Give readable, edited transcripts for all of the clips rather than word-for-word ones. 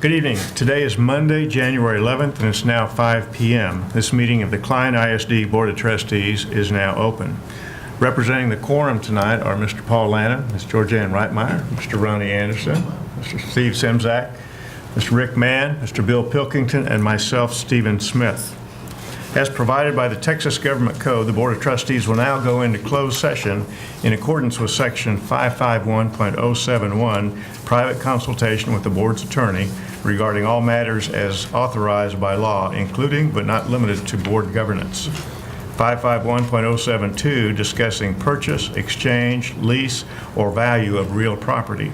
Good evening. Today is Monday, January 11th, and it's now 5 p.m. This meeting of the Klein ISD Board of Trustees is now open. Representing the quorum tonight are Mr. Paul Lannon, Ms. Georgianne Reitmeyer, Mr. Ronnie Anderson, Mr. Steve Simzak, Mr. Rick Mann, Mr. Bill Pilkington, and myself, Stephen Smith. As provided by the Texas Government Code, the Board of Trustees will now go into closed session in accordance with Section 551.071, private consultation with the Board's attorney regarding all matters as authorized by law, including but not limited to Board governance. 551.072, discussing purchase, exchange, lease, or value of real property.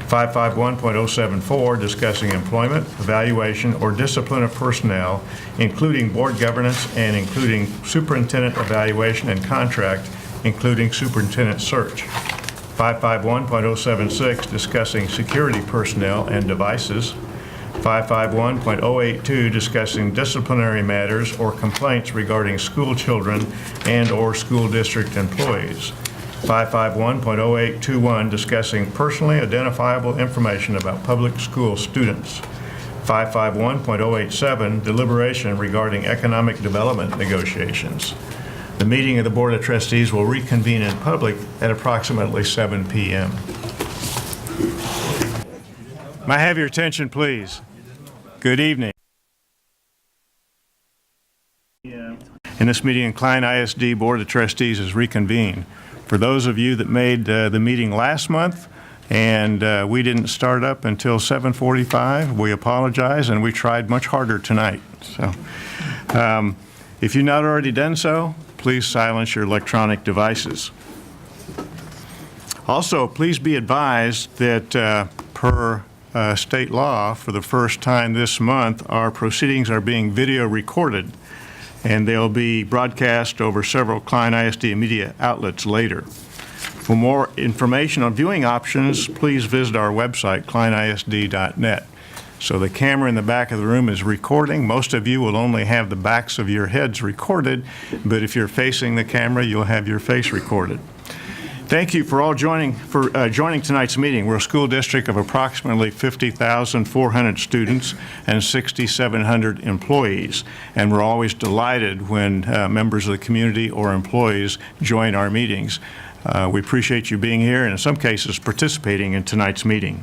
551.074, discussing employment, evaluation, or discipline of personnel, including board governance and including superintendent evaluation and contract, including superintendent search. 551.076, discussing security personnel and devices. 551.082, discussing disciplinary matters or complaints regarding school children and or school district employees. 551.0821, discussing personally identifiable information about public school students. 551.087, deliberation regarding economic development negotiations. The meeting of the Board of Trustees will reconvene in public at approximately 7 p.m. May I have your attention, please? Good evening. In this meeting, Klein ISD Board of Trustees is reconvened. For those of you that made the meeting last month and we didn't start up until 7:45, we apologize, and we tried much harder tonight. So if you've not already done so, please silence your electronic devices. Also, please be advised that per state law, for the first time this month, our proceedings are being video recorded, and they'll be broadcast over several Klein ISD media outlets later. For more information on viewing options, please visit our website, kleinisd.net. So the camera in the back of the room is recording. Most of you will only have the backs of your heads recorded, but if you're facing the camera, you'll have your face recorded. Thank you for all joining tonight's meeting. We're a school district of approximately 50,400 students and 6,700 employees, and we're always delighted when members of the community or employees join our meetings. We appreciate you being here and in some cases participating in tonight's meeting.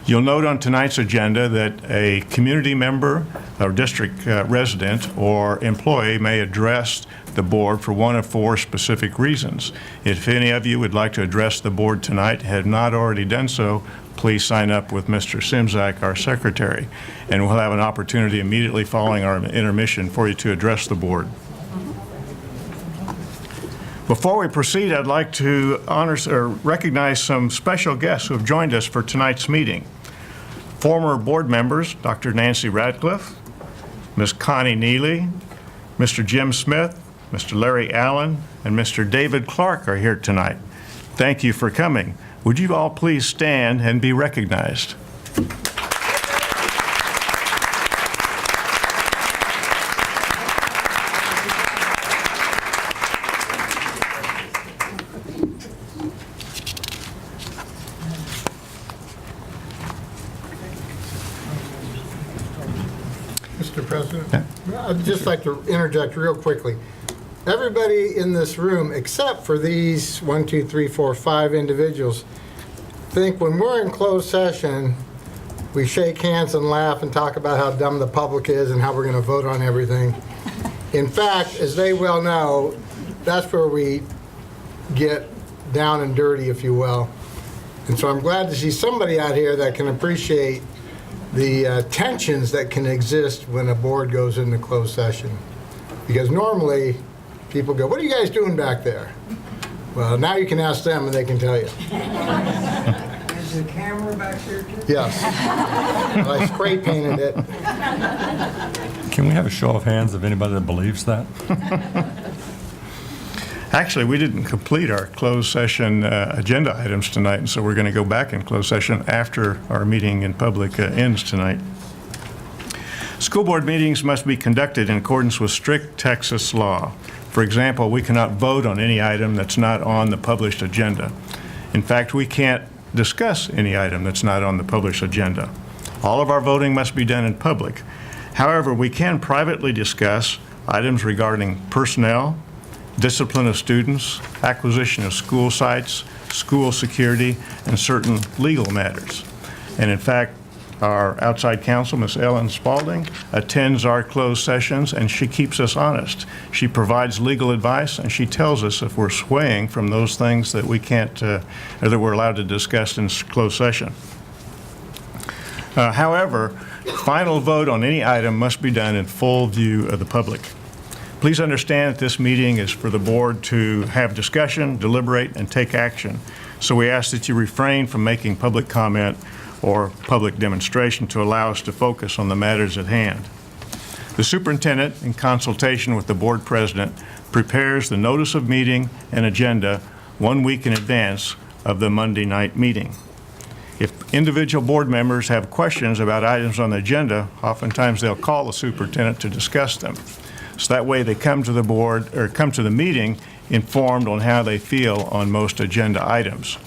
You'll note on tonight's agenda that a community member or district resident or employee may address the board for one of four specific reasons. If any of you would like to address the board tonight, have not already done so, please sign up with Mr. Simzak, our secretary, and we'll have an opportunity immediately following our intermission for you to address the board. Before we proceed, I'd like to recognize some special guests who have joined us for tonight's meeting. Former board members, Dr. Nancy Radcliffe, Ms. Connie Neely, Mr. Jim Smith, Mr. Larry Allen, and Mr. David Clark are here tonight. Thank you for coming. Would you all please stand and be recognized? Mr. President, I'd just like to interject real quickly. Everybody in this room, except for these 5 individuals, think when we're in closed session, we shake hands and laugh and talk about how dumb the public is and how we're going to vote on everything. In fact, as they well know, that's where we get down and dirty, if you will. And so I'm glad to see somebody out here that can appreciate the tensions that can exist when a board goes into closed session. Because normally, people go, what are you guys doing back there? Well, now you can ask them and they can tell you. Is the camera back there too? Yes. I spray painted it. Can we have a show of hands of anybody that believes that? Actually, we didn't complete our closed session agenda items tonight, and so we're going to go back in closed session after our meeting in public ends tonight. School board meetings must be conducted in accordance with strict Texas law. For example, we cannot vote on any item that's not on the published agenda. In fact, we can't discuss any item that's not on the published agenda. All of our voting must be done in public. However, we can privately discuss items regarding personnel, discipline of students, acquisition of school sites, school security, and certain legal matters. And in fact, our outside counsel, Ms. Ellen Spalding, attends our closed sessions, and she keeps us honest. She provides legal advice, and she tells us if we're swaying from those things that we can't, or that we're allowed to discuss in closed session. However, final vote on any item must be done in full view of the public. Please understand that this meeting is for the board to have discussion, deliberate, and take action. So we ask that you refrain from making public comment or public demonstration to allow us to focus on the matters at hand. The superintendent, in consultation with the board president, prepares the notice of meeting and agenda 1 week in advance of the Monday night meeting. If individual board members have questions about items on the agenda, oftentimes they'll call the superintendent to discuss them. So that way they come to the board or come to the meeting informed on how they feel on most agenda items.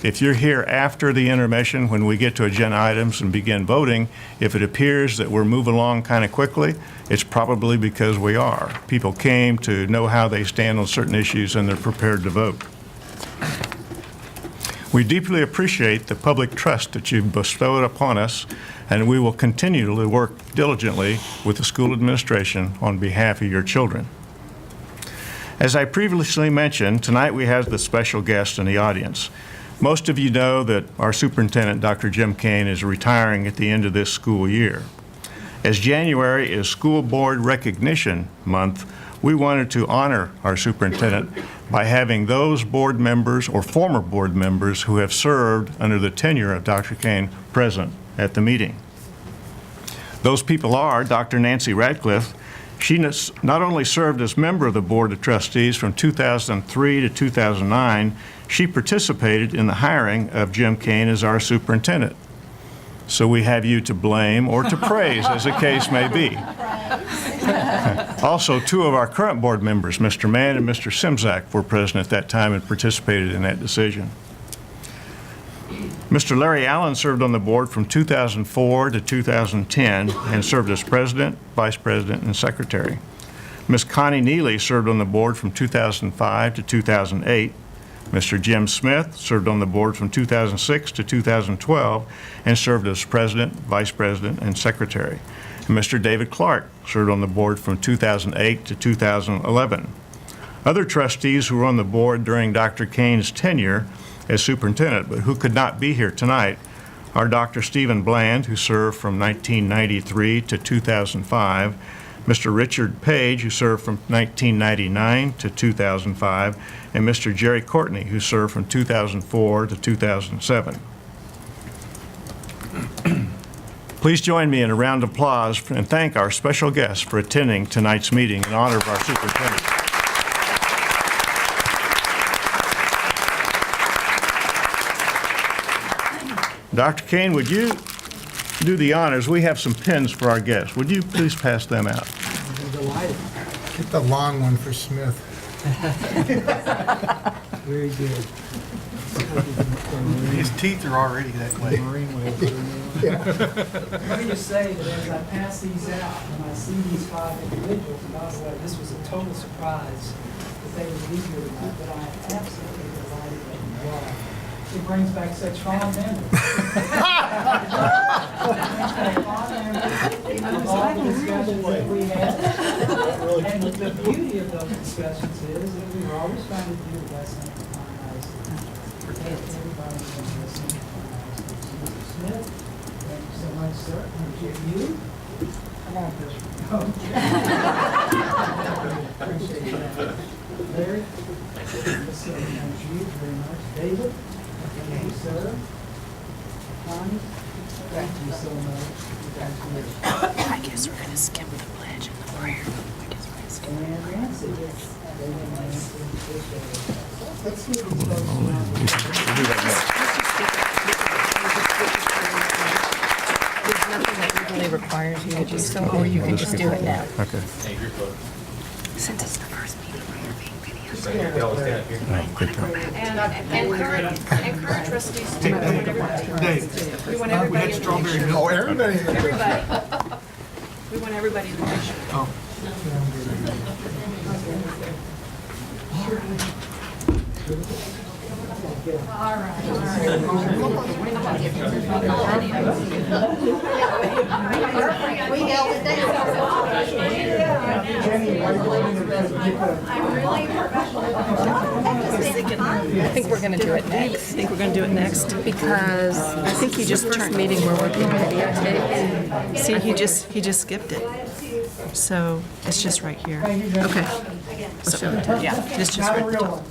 If you're here after the intermission when we get to agenda items and begin voting, if it appears that we're moving along kind of quickly, it's probably because we are. People came to know how they stand on certain issues and they're prepared to vote. We deeply appreciate the public trust that you've bestowed upon us, and we will continue to work diligently with the school administration on behalf of your children. As I previously mentioned, tonight we have the special guest in the audience. Most of you know that our superintendent, Dr. Jim Kane, is retiring at the end of this school year. As January is School Board Recognition Month, we wanted to honor our superintendent by having those board members or former board members who have served under the tenure of Dr. Kane present at the meeting. Those people are Dr. Nancy Radcliffe. She not only served as member of the Board of Trustees from 2003 to 2009, she participated in the hiring of Jim Kane as our superintendent. So we have you to blame or to praise, as the case may be. Also, two of our current board members, Mr. Mann and Mr. Simzak, were present at that time and participated in that decision. Mr. Larry Allen served on the board from 2004 to 2010 and served as president, vice president, and secretary. Ms. Connie Neely served on the board from 2005 to 2008. Mr. Jim Smith served on the board from 2006 to 2012 and served as president, vice president, and secretary. And Mr. David Clark served on the board from 2008 to 2011. Other trustees who were on the board during Dr. Kane's tenure as superintendent, but who could not be here tonight, are Dr. Stephen Bland, who served from 1993 to 2005, Mr. Richard Page, who served from 1999 to 2005, and Mr. Jerry Courtney, who served from 2004 to 2007. Please join me in a round of applause and thank our special guests for attending tonight's meeting in honor of our superintendent. Dr. Kane, would you do the honors? We have some pins for our guests. Would you please pass them out? Get the long one for Smith. Very good. His teeth are already that way. Let me just say that as I pass these out, and I see these 5 individuals, and by the way, this was a total surprise that they would be here tonight, but I am absolutely delighted that you are. It brings back such fond memories. Of all the discussions that we had. And the beauty of those discussions is that we were always trying to do the best thing for Klein ISD. Everybody's been listening to Klein ISD. Mr. Smith, thank you so much, sir. And you? Come on, Bishop. Appreciate that. Larry? So, thank you very much. David? Thank you, sir. Connie? Thank you so much. I guess we're going to skip the pledge and the prayer. I guess we're going to skip And Nancy, let's see what these folks There's nothing that legally requires you to do so, or you can just do it now. Okay. Since it's the first meeting where you're being videoed. And current trustees too. We want Dave, we want we everybody had in the strawberry picture. milk. Oh, everybody in the Everybody. We want everybody in the picture. I think we're going to do it next. I think we're going to do it next because I think he just turned meeting where we're being videotaped. See, he just skipped it. So it's just right here. Okay. So, yeah, it's just right at the top.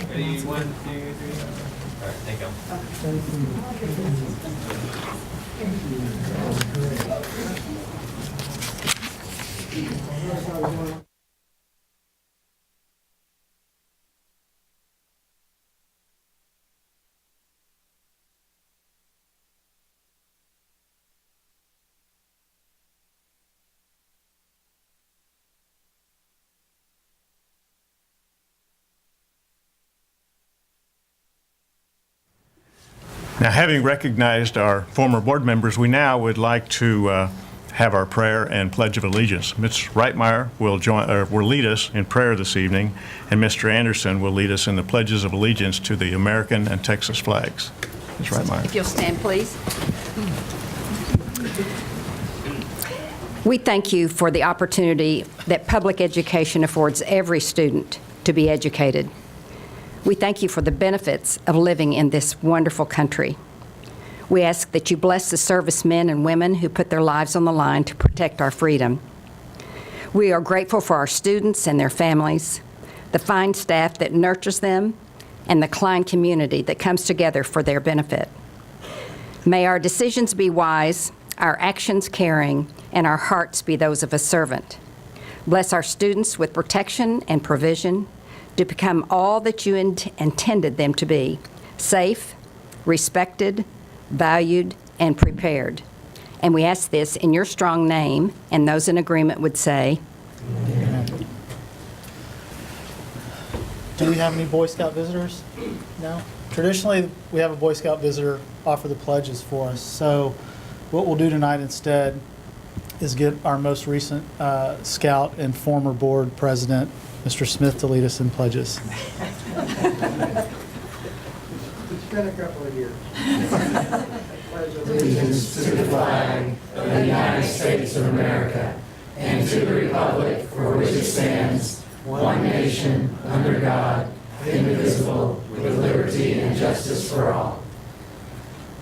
Ready? 1, 2, 3. All right, thank you. Now, having recognized our former board members, we now would like to have our prayer and pledge of allegiance. Ms. Reitmeyer will lead us in prayer this evening, and Mr. Anderson will lead us in the pledges of allegiance to the American and Texas flags. Ms. Reitmeyer. If you'll stand, please. We thank you for the opportunity that public education affords every student to be educated. We thank you for the benefits of living in this wonderful country. We ask that you bless the servicemen and women who put their lives on the line to protect our freedom. We are grateful for our students and their families, the fine staff that nurtures them, and the Klein community that comes together for their benefit. May our decisions be wise, our actions caring, and our hearts be those of a servant. Bless our students with protection and provision to become all that you intended them to be: safe, respected, valued, and prepared. And we ask this in your strong name, and those in agreement would say, Amen. Do we have any Boy Scout visitors? No? Traditionally, we have a Boy Scout visitor offer the pledges for us. So what we'll do tonight instead is get our most recent Scout and former board president, Mr. Smith, to lead us in pledges. It's been a couple of years. Allegiance to the flag of the United States of America and to the republic for which it stands, one nation, under God, indivisible, with liberty and justice for all.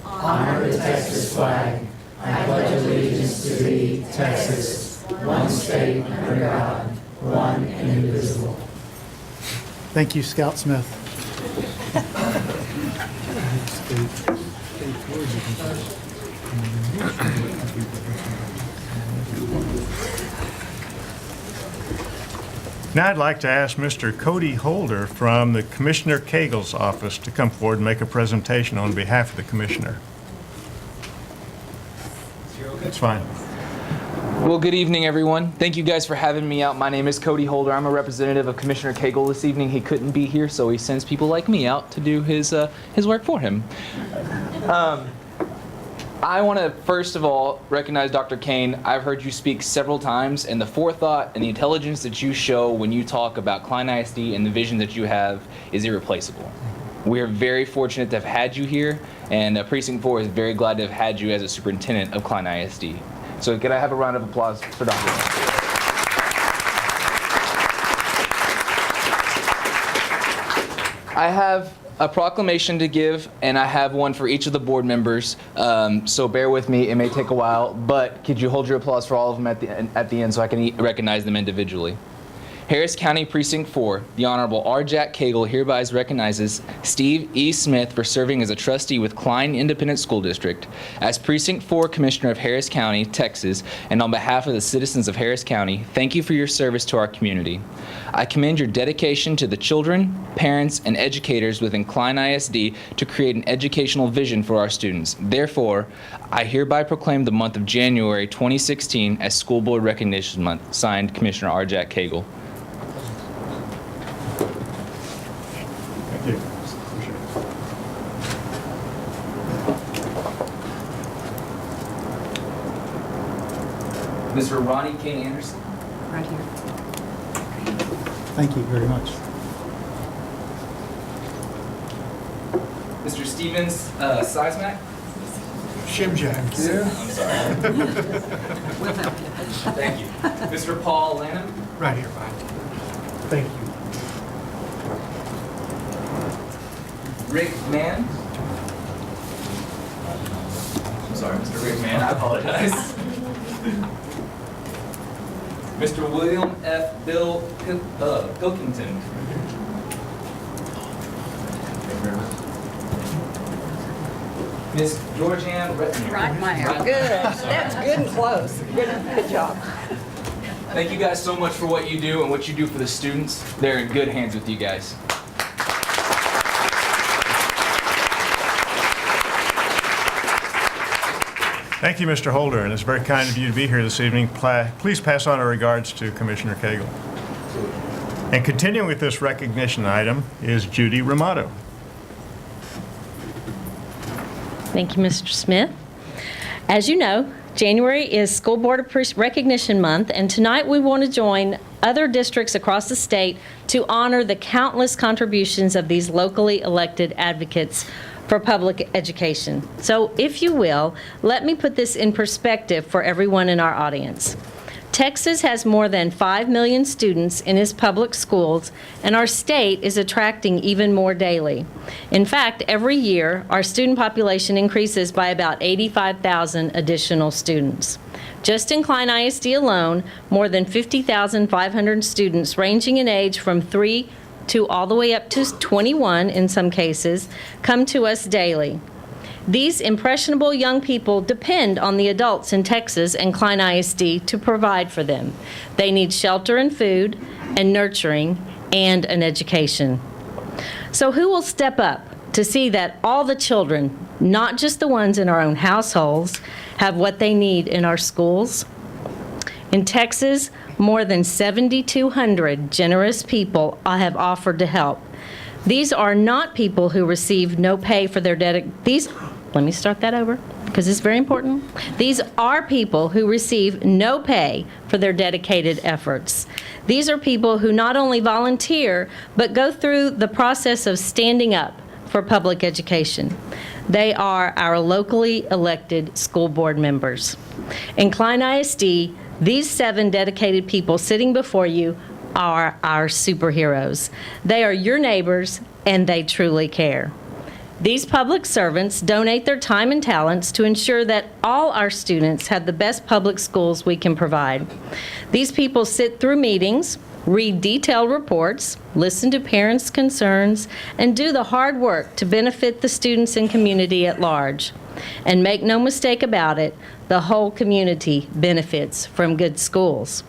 Honor the Texas flag. I pledge allegiance to thee, Texas, one state under God, one and indivisible. Thank you, Scout Smith. Now I'd like to ask Mr. Cody Holder from the Commissioner Cagle's office to come forward and make a presentation on behalf of the Commissioner. That's fine. Well, good evening, everyone. Thank you guys for having me out. My name is Cody Holder. I'm a representative of Commissioner Cagle this evening. He couldn't be here, so he sends people like me out to do his work for him. I want to, first of all, recognize Dr. Kane. I've heard you speak several times, and the forethought and the intelligence that you show when you talk about Klein ISD and the vision that you have is irreplaceable. We are very fortunate to have had you here, and Precinct 4 is very glad to have had you as a superintendent of Klein ISD. So can I have a round of applause for Dr. Kane? I have a proclamation to give, and I have one for each of the board members, so bear with me. It may take a while, but could you hold your applause for all of them at the end so I can recognize them individually? Harris County Precinct 4, the Honorable R. Jack Cagle hereby recognizes Steve E. Smith for serving as a trustee with Klein Independent School District. As Precinct 4 Commissioner of Harris County, Texas, and on behalf of the citizens of Harris County, thank you for your service to our community. I commend your dedication to the children, parents, and educators within Klein ISD to create an educational vision for our students. Therefore, I hereby proclaim the month of January 2016 as School Board Recognition Month. Signed, Commissioner R. Jack Cagle. Mr. Ronnie K. Anderson. Right here. Thank you very much. Mr. Stevens Seismack. Shimjack. I'm sorry. Thank you. Mr. Paul Lanham. Right here, Mike. Thank you. Rick Mann. I'm sorry, Mr. Rick Mann, I apologize. Mr. William F. Pilkington. Miss Georgianne Rettinger. Right, good. That's good and close. Good job. Thank you guys so much for what you do and what you do for the students. They're in good hands with you guys. Thank you, Mr. Holder, and it's very kind of you to be here this evening. Please pass on our regards to Commissioner Cagle. And continuing with this recognition item is Judy Ramato. Thank you, Mr. Smith. As you know, January is School Board Recognition Month, and tonight we want to join other districts across the state to honor the countless contributions of these locally elected advocates for public education. So, if you will, let me put this in perspective for everyone in our audience. Texas has more than 5 million students in its public schools, and our state is attracting even more daily. In fact, every year, our student population increases by about 85,000 additional students. Just in Klein ISD alone, more than 50,500 students ranging in age from 3 to all the way up to 21 in some cases come to us daily. These impressionable young people depend on the adults in Texas and Klein ISD to provide for them. They need shelter and food and nurturing and an education. So who will step up to see that all the children, not just the ones in our own households, have what they need in our schools? In Texas, more than 7,200 generous people have offered to help. These are not people who receive no pay for their let me start that over, because it's very important. These are people who receive no pay for their dedicated efforts. These are people who not only volunteer, but go through the process of standing up for public education. They are our locally elected school board members. In Klein ISD, these 7 dedicated people sitting before you are our superheroes. They are your neighbors, and they truly care. These public servants donate their time and talents to ensure that all our students have the best public schools we can provide. These people sit through meetings, read detailed reports, listen to parents' concerns, and do the hard work to benefit the students and community at large. And make no mistake about it, the whole community benefits from good schools.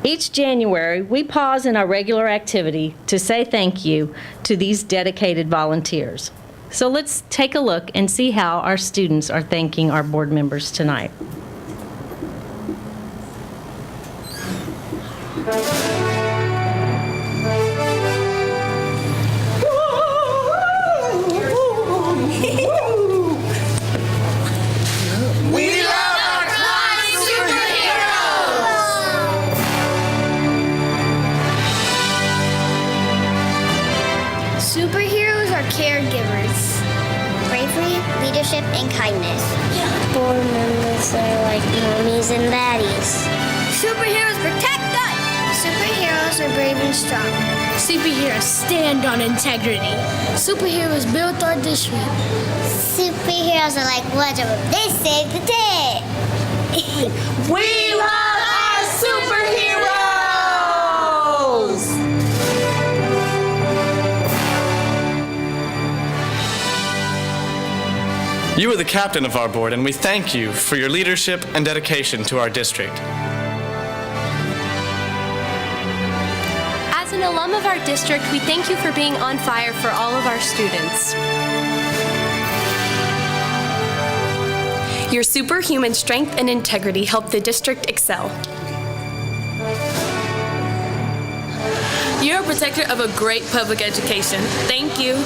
Each January, we pause in our regular activity to say thank you to these dedicated volunteers. So let's take a look and see how our students are thanking our board members tonight. We love our Klein superheroes! Superheroes are caregivers. Bravery, leadership, and kindness. Board members are like mommies and daddies. Superheroes protect us! Superheroes are brave and strong. Superheroes stand on integrity. Superheroes build our district. Superheroes are like Wonder Woman. They save the day. We love our superheroes! You are the captain of our board, and we thank you for your leadership and dedication to our district. As an alum of our district, we thank you for being on fire for all of our students. Your superhuman strength and integrity help the district excel. You're a protector of a great public education. Thank you.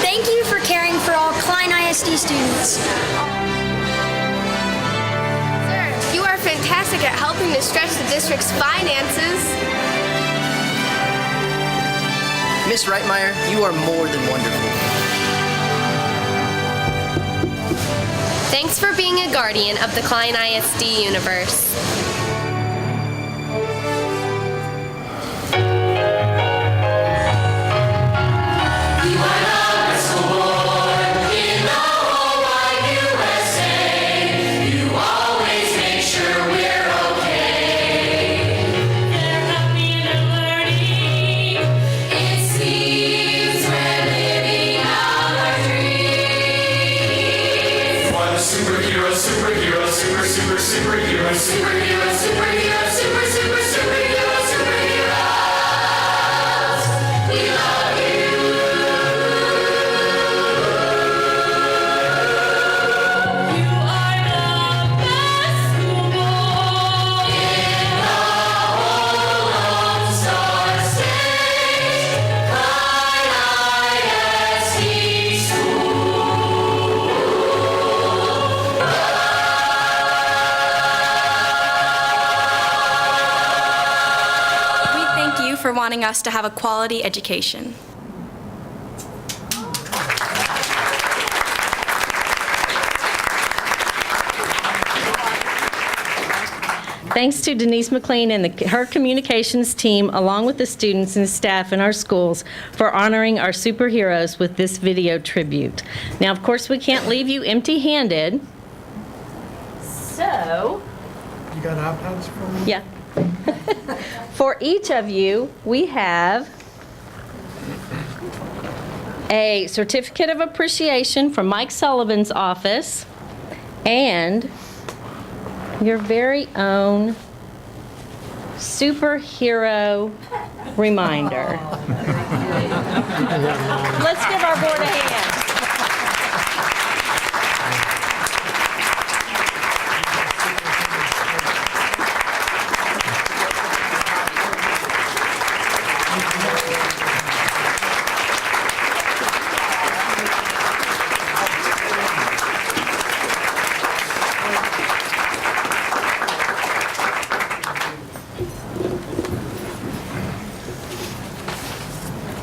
Thank you for caring for all Klein ISD students. fantastic at helping to stretch the district's finances. Miss Reitmeyer, you are more than wonderful. Thanks for being a guardian of the Klein ISD universe. For wanting us to have a quality education. Thanks to Denise McLean and her communications team, along with the students and staff in our schools, for honoring our superheroes with this video tribute. Now, of course, we can't leave you empty-handed. So, You got opt-outs for me? yeah. For each of you, we have a certificate of appreciation from Mike Sullivan's office and your very own superhero reminder. Let's give our board a hand.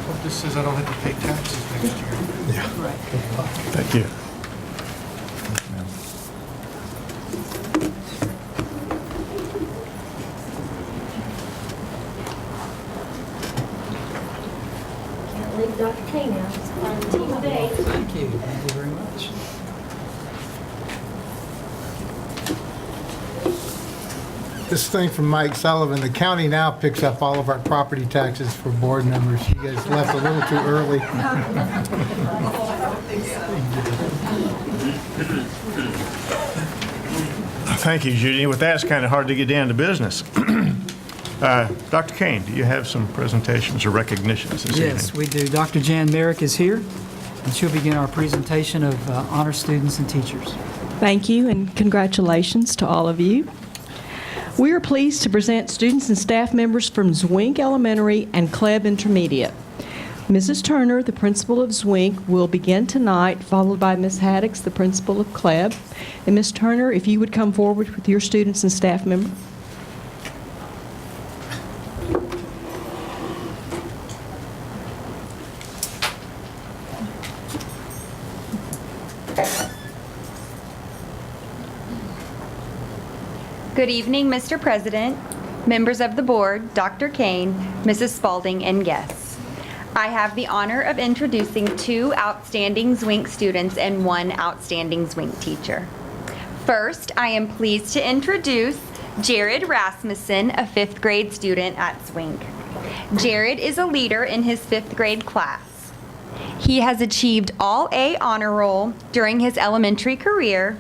Hope this says I don't have to pay taxes next year. Yeah. Thank you. Can't leave Dr. K now. He's part of the team today. Thank you. Thank you very much. This thing from Mike Sullivan, the county now picks up all of our property taxes for board members. You guys left a little too early. Thank you, Judy. With that, it's kind of hard to get down to business. Dr. Kane, do you have some presentations or recognitions this evening? Yes, we do. Dr. Jan Merrick is here, and she'll begin our presentation of honor students and teachers. Thank you, and congratulations to all of you. We are pleased to present students and staff members from Zwink Elementary and Kleb Intermediate. Mrs. Turner, the principal of Zwink, will begin tonight, followed by Ms. Haddix, the principal of Kleb. And Ms. Turner, if you would come forward with your students and staff members. Good evening, Mr. President, members of the board, Dr. Kane, Mrs. Spalding, and guests. I have the honor of introducing 2 outstanding Zwink students and 1 outstanding Zwink teacher. First, I am pleased to introduce Jared Rasmussen, a 5th grade student at Zwink. Jared is a leader in his 5th grade class. He has achieved all A honor roll during his elementary career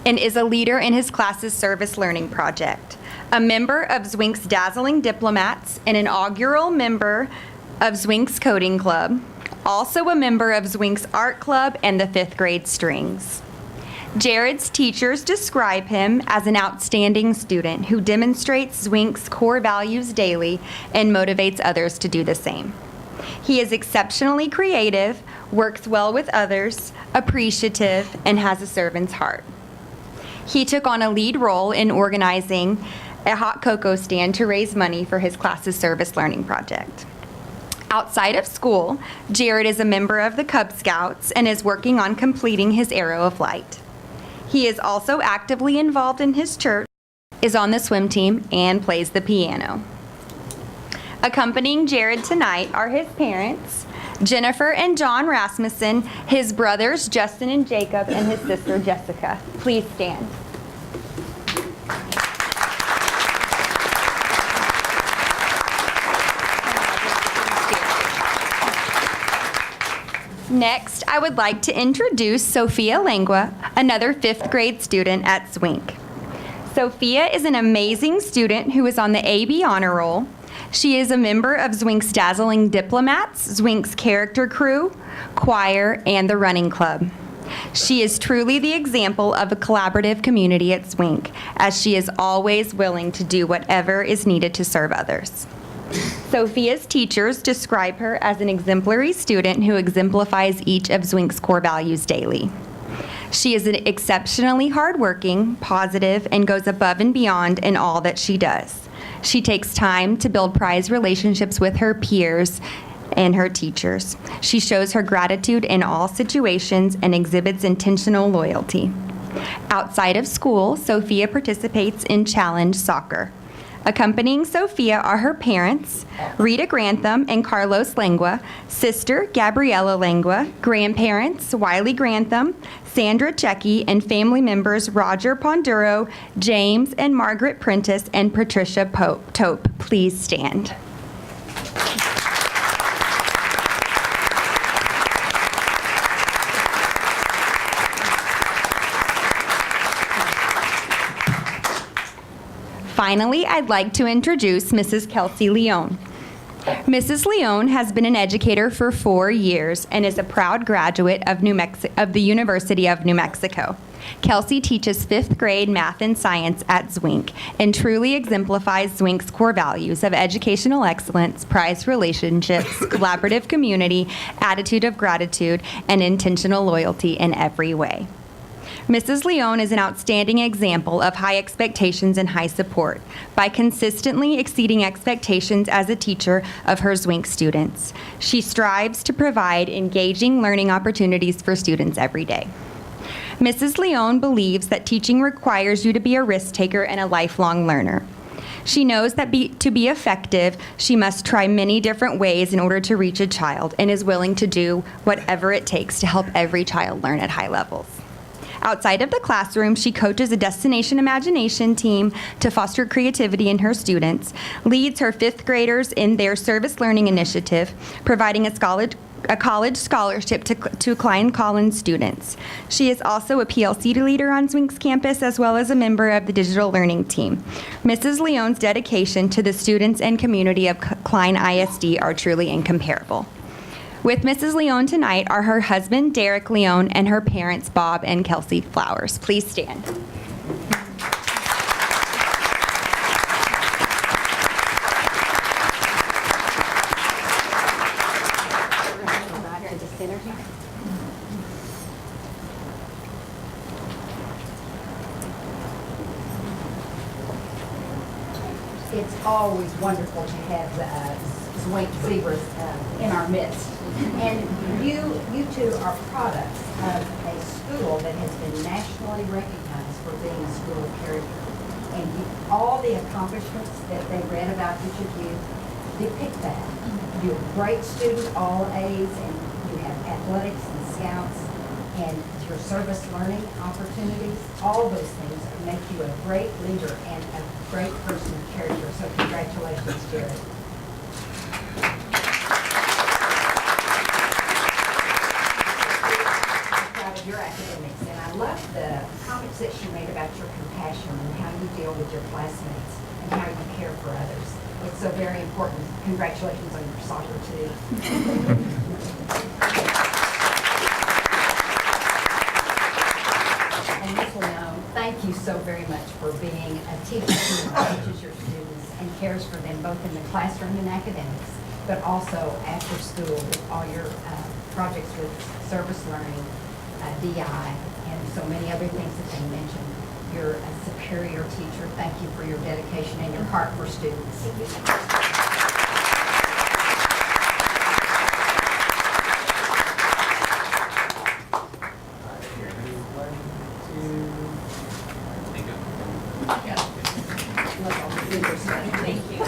and is a leader in his class's service learning project, a member of Zwink's Dazzling Diplomats, and an inaugural member of Zwink's Coding Club, also a member of Zwink's Art Club and the 5th grade Strings. Jared's teachers describe him as an outstanding student who demonstrates Zwink's core values daily and motivates others to do the same. He is exceptionally creative, works well with others, appreciative, and has a servant's heart. He took on a lead role in organizing a hot cocoa stand to raise money for his class's service learning project. Outside of school, Jared is a member of the Cub Scouts and is working on completing his Arrow of Light. He is also actively involved in his church, is on the swim team, and plays the piano. Accompanying Jared tonight are his parents, Jennifer and John Rasmussen, his brothers Justin and Jacob, and his sister Jessica. Please stand. Next, I would like to introduce Sophia Langua, another 5th grade student at Zwink. Sophia is an amazing student who is on the AB Honor Roll. She is a member of Zwink's Dazzling Diplomats, Zwink's Character Crew, Choir, and the Running Club. She is truly the example of a collaborative community at Zwink, as she is always willing to do whatever is needed to serve others. Sophia's teachers describe her as an exemplary student who exemplifies each of Zwink's core values daily. She is exceptionally hardworking, positive, and goes above and beyond in all that she does. She takes time to build prize relationships with her peers and her teachers. She shows her gratitude in all situations and exhibits intentional loyalty. Outside of school, Sophia participates in challenge soccer. Accompanying Sophia are her parents, Rita Grantham and Carlos Langua, sister Gabriela Langua, grandparents Wiley Grantham, Sandra Checky, and family members Roger Ponduro, James and Margaret Prentice, and Patricia Tope. Please stand. Finally, I'd like to introduce Mrs. Kelsey Leone. Mrs. Leone has been an educator for 4 years and is a proud graduate of the University of New Mexico. Kelsey teaches 5th grade math and science at Zwink and truly exemplifies Zwink's core values of educational excellence, prize relationships, collaborative community, attitude of gratitude, and intentional loyalty in every way. Mrs. Leone is an outstanding example of high expectations and high support by consistently exceeding expectations as a teacher of her Zwink students. She strives to provide engaging learning opportunities for students every day. Mrs. Leone believes that teaching requires you to be a risk taker and a lifelong learner. She knows that to be effective, she must try many different ways in order to reach a child and is willing to do whatever it takes to help every child learn at high levels. Outside of the classroom, she coaches a Destination Imagination team to foster creativity in her students, leads her 5th graders in their service learning initiative, providing a college scholarship to Klein Collins students. She is also a PLC leader on Zwink's campus as well as a member of the digital learning team. Mrs. Leone's dedication to the students and community of Klein ISD are truly incomparable. With Mrs. Leone tonight are her husband, Derek Leone, and her parents, Bob and Kelsey Flowers. Please stand. It's always wonderful to have Zwink Zebras in our midst. And you two are products of a school that has been nationally recognized for being a school of character. And all the accomplishments that they read about each of you depict that. You're a great student, all A's, and you have athletics and scouts, and your service learning opportunities. All those things make you a great leader and a great person of character. So congratulations, Jared. Your academics, and I love the comments that she made about your compassion and how you deal with your classmates and how you care for others. It's so very important. Congratulations on your soccer too. And Ms. Leone, thank you so very much for being a teacher who teaches your students and cares for them both in the classroom and academics, but also after school with all your projects with service learning, DI, and so many other things that they mentioned. You're a superior teacher. Thank you for your dedication and your heart for students. Thank you.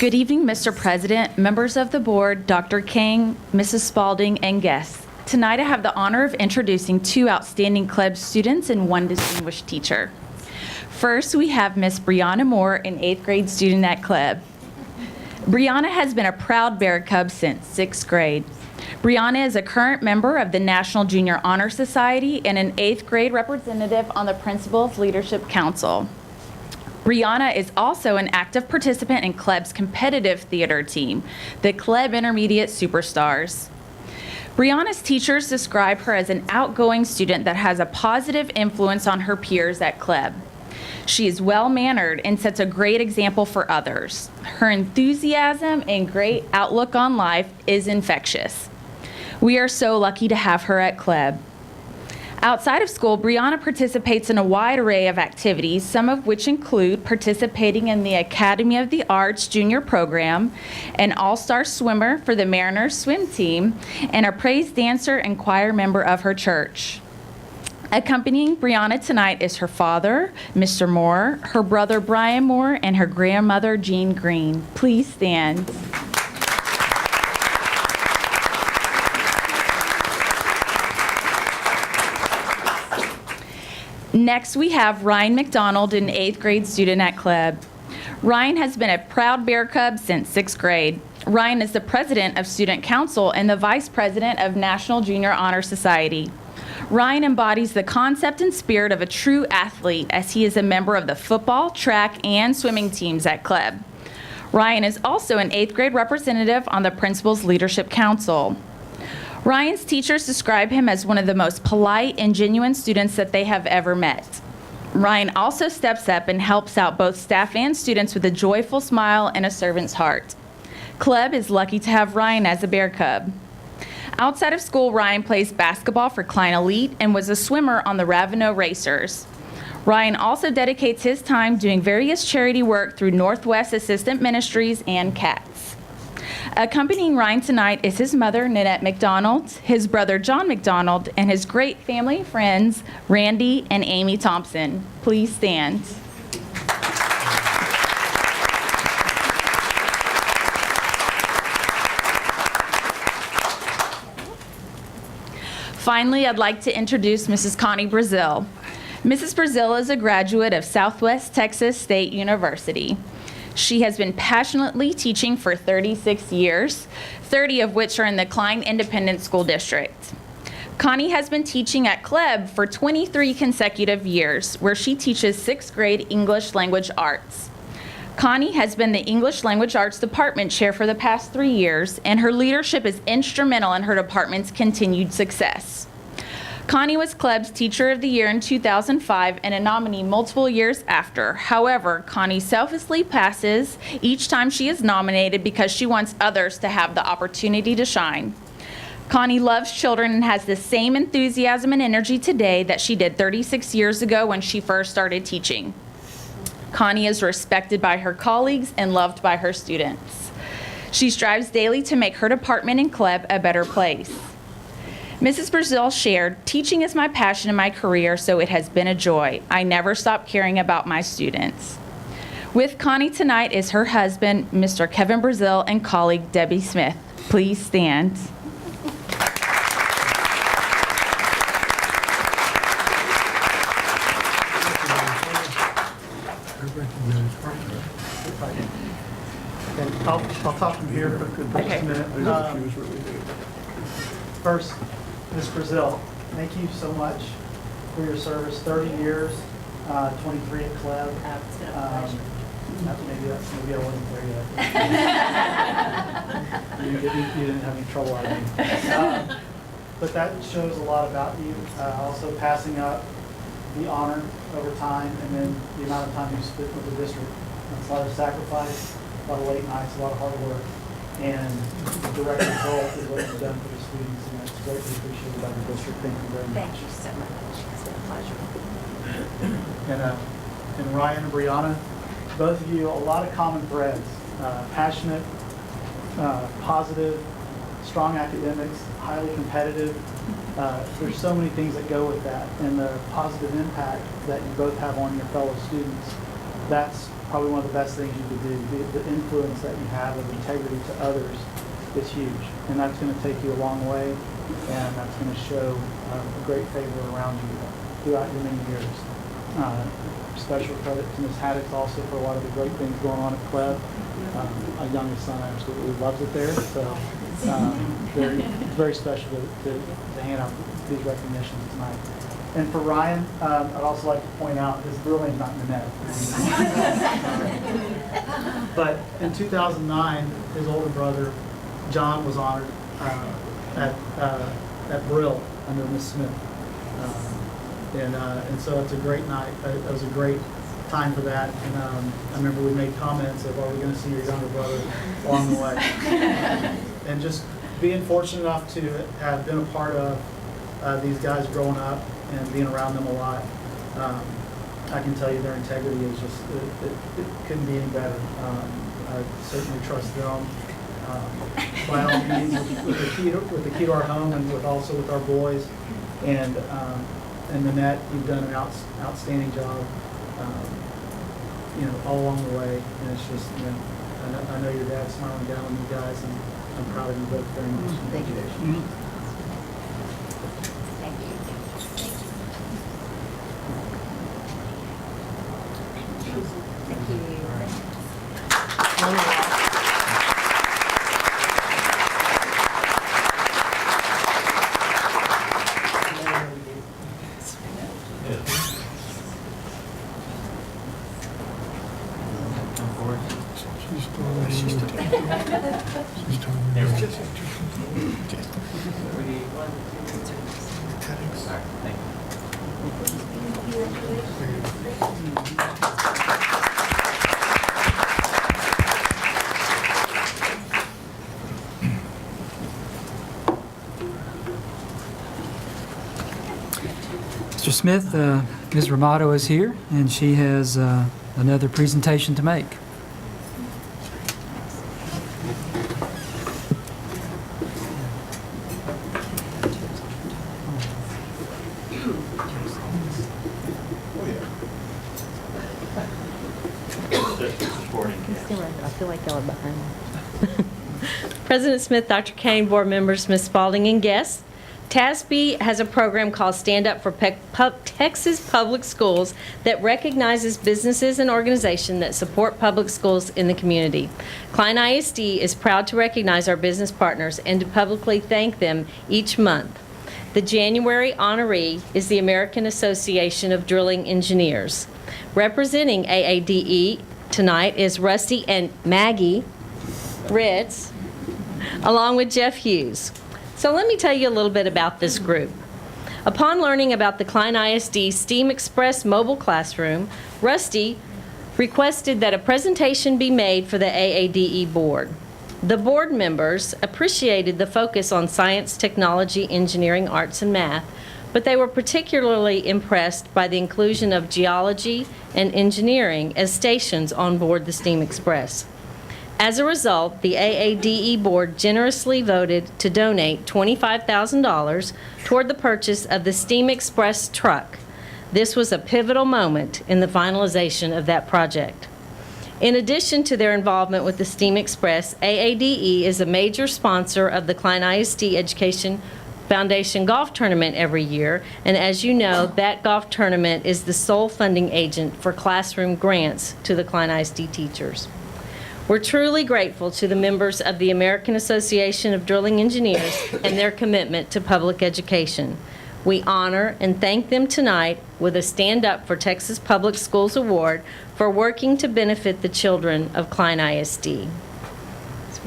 Good evening, Mr. President, members of the board, Dr. King, Mrs. Spalding, and guests. Tonight I have the honor of introducing 2 outstanding club students and 1 distinguished teacher. First, we have Miss Brianna Moore, an 8th grade student at club. Brianna has been a proud Bear Cub since 6th grade. Brianna is a current member of the National Junior Honor Society and an 8th grade representative on the Principal's Leadership Council. Brianna is also an active participant in club's competitive theater team, the Club Intermediate Superstars. Brianna's teachers describe her as an outgoing student that has a positive influence on her peers at club. She is well-mannered and sets a great example for others. Her enthusiasm and great outlook on life is infectious. We are so lucky to have her at club. Outside of school, Brianna participates in a wide array of activities, some of which include participating in the Academy of the Arts Junior Program, an all-star swimmer for the Mariners swim team, and a praise dancer and choir member of her church. Accompanying Brianna tonight is her father, Mr. Moore, her brother Brian Moore, and her grandmother Jean Green. Please stand. Next, we have Ryan McDonald, an 8th grade student at club. Ryan has been a proud Bear Cub since 6th grade. Ryan is the president of Student Council and the vice president of National Junior Honor Society. Ryan embodies the concept and spirit of a true athlete as he is a member of the football, track, and swimming teams at club. Ryan is also an 8th grade representative on the Principal's Leadership Council. Ryan's teachers describe him as one of the most polite and genuine students that they have ever met. Ryan also steps up and helps out both staff and students with a joyful smile and a servant's heart. Club is lucky to have Ryan as a Bear Cub. Outside of school, Ryan plays basketball for Klein Elite and was a swimmer on the Ravenel Racers. Ryan also dedicates his time doing various charity work through Northwest Assistant Ministries and CATS. Accompanying Ryan tonight is his mother, Nanette McDonald, his brother, John McDonald, and his great family friends, Randy and Amy Thompson. Please stand. Finally, I'd like to introduce Mrs. Connie Brazil. Mrs. Brazil is a graduate of Southwest Texas State University. She has been passionately teaching for 36 years, 30 of which are in the Klein Independent School District. Connie has been teaching at club for 23 consecutive years, where she teaches 6th grade English language arts. Connie has been the English language arts department chair for the past 3 years, and her leadership is instrumental in her department's continued success. Connie was Club's Teacher of the Year in 2005 and a nominee multiple years after. However, Connie selflessly passes each time she is nominated because she wants others to have the opportunity to shine. Connie loves children and has the same enthusiasm and energy today that she did 36 years ago when she first started teaching. Connie is respected by her colleagues and loved by her students. She strives daily to make her department and club a better place. Mrs. Brazil shared, "Teaching is my passion and my career, so it has been a joy. I never stop caring about my students." With Connie tonight is her husband, Mr. Kevin Brazil, and colleague Debbie Smith. Please stand. And I'll talk from here for just a minute. First, Ms. Brazil, thank you so much for your service. 30 years, 23 at club. Maybe I wasn't there yet. You didn't have any trouble out of me. But that shows a lot about you. Also passing up the honor over time, and then the amount of time you spent with the district. That's a lot of sacrifice, a lot of late nights, a lot of hard work, and the direct result is what you've done for the students, and that's greatly appreciated by the district. Thank you very much. Thank you so much. It's been a pleasure. And Ryan and Brianna, both of you, a lot of common threads. Passionate, positive, strong academics, highly competitive. There's so many things that go with that, and the positive impact that you both have on your fellow students. That's probably one of the best things you could do. The influence that you have of integrity to others is huge, and that's going to take you a long way, and that's going to show a great favor around you throughout your many years. Special credit to Ms. Haddock also for a lot of the great things going on at Club. My youngest son absolutely loves it there, so very special to hand out these recognitions tonight. And for Ryan, I'd also like to point out his real name's not Nanette. But in 2009, his older brother, John, was honored at Brill under Miss Smith. And so it's a great night. It was a great time for that. And I remember we made comments of, are we going to see your younger brother along the way? And just being fortunate enough to have been a part of these guys growing up and being around them a lot, I can tell you their integrity is just, it couldn't be any better. I certainly trust them. By all means, with the key to our home and also with our boys. And Nanette, you've done an outstanding job, all along the way. And it's just, I know your dad's smiling down on you guys, and I'm proud of you both very much. Thank you. Thank you. Mr. Smith, Ms. Ramato is here, and she has another presentation to make. I feel like y'all are behind me. President Smith, Dr. Kane, board members, Ms. Spalding, and guests. TASB has a program called Stand Up for Texas Public Schools that recognizes businesses and organizations that support public schools in the community. Klein ISD is proud to recognize our business partners and to publicly thank them each month. The January honoree is the American Association of Drilling Engineers. Representing AADE tonight is Rusty and Maggie Ritz, along with Jeff Hughes. So let me tell you a little bit about this group. Upon learning about the Klein ISD STEAM Express mobile classroom, Rusty requested that a presentation be made for the AADE board. The board members appreciated the focus on science, technology, engineering, arts, and math, but they were particularly impressed by the inclusion of geology and engineering as stations on board the STEAM Express. As a result, the AADE board generously voted to donate $25,000 toward the purchase of the STEAM Express truck. This was a pivotal moment in the finalization of that project. In addition to their involvement with the STEAM Express, AADE is a major sponsor of the Klein ISD Education Foundation Golf Tournament every year, and as you know, that golf tournament is the sole funding agent for classroom grants to the Klein ISD teachers. We're truly grateful to the members of the American Association of Drilling Engineers and their commitment to public education. We honor and thank them tonight with a Stand Up for Texas Public Schools Award for working to benefit the children of Klein ISD.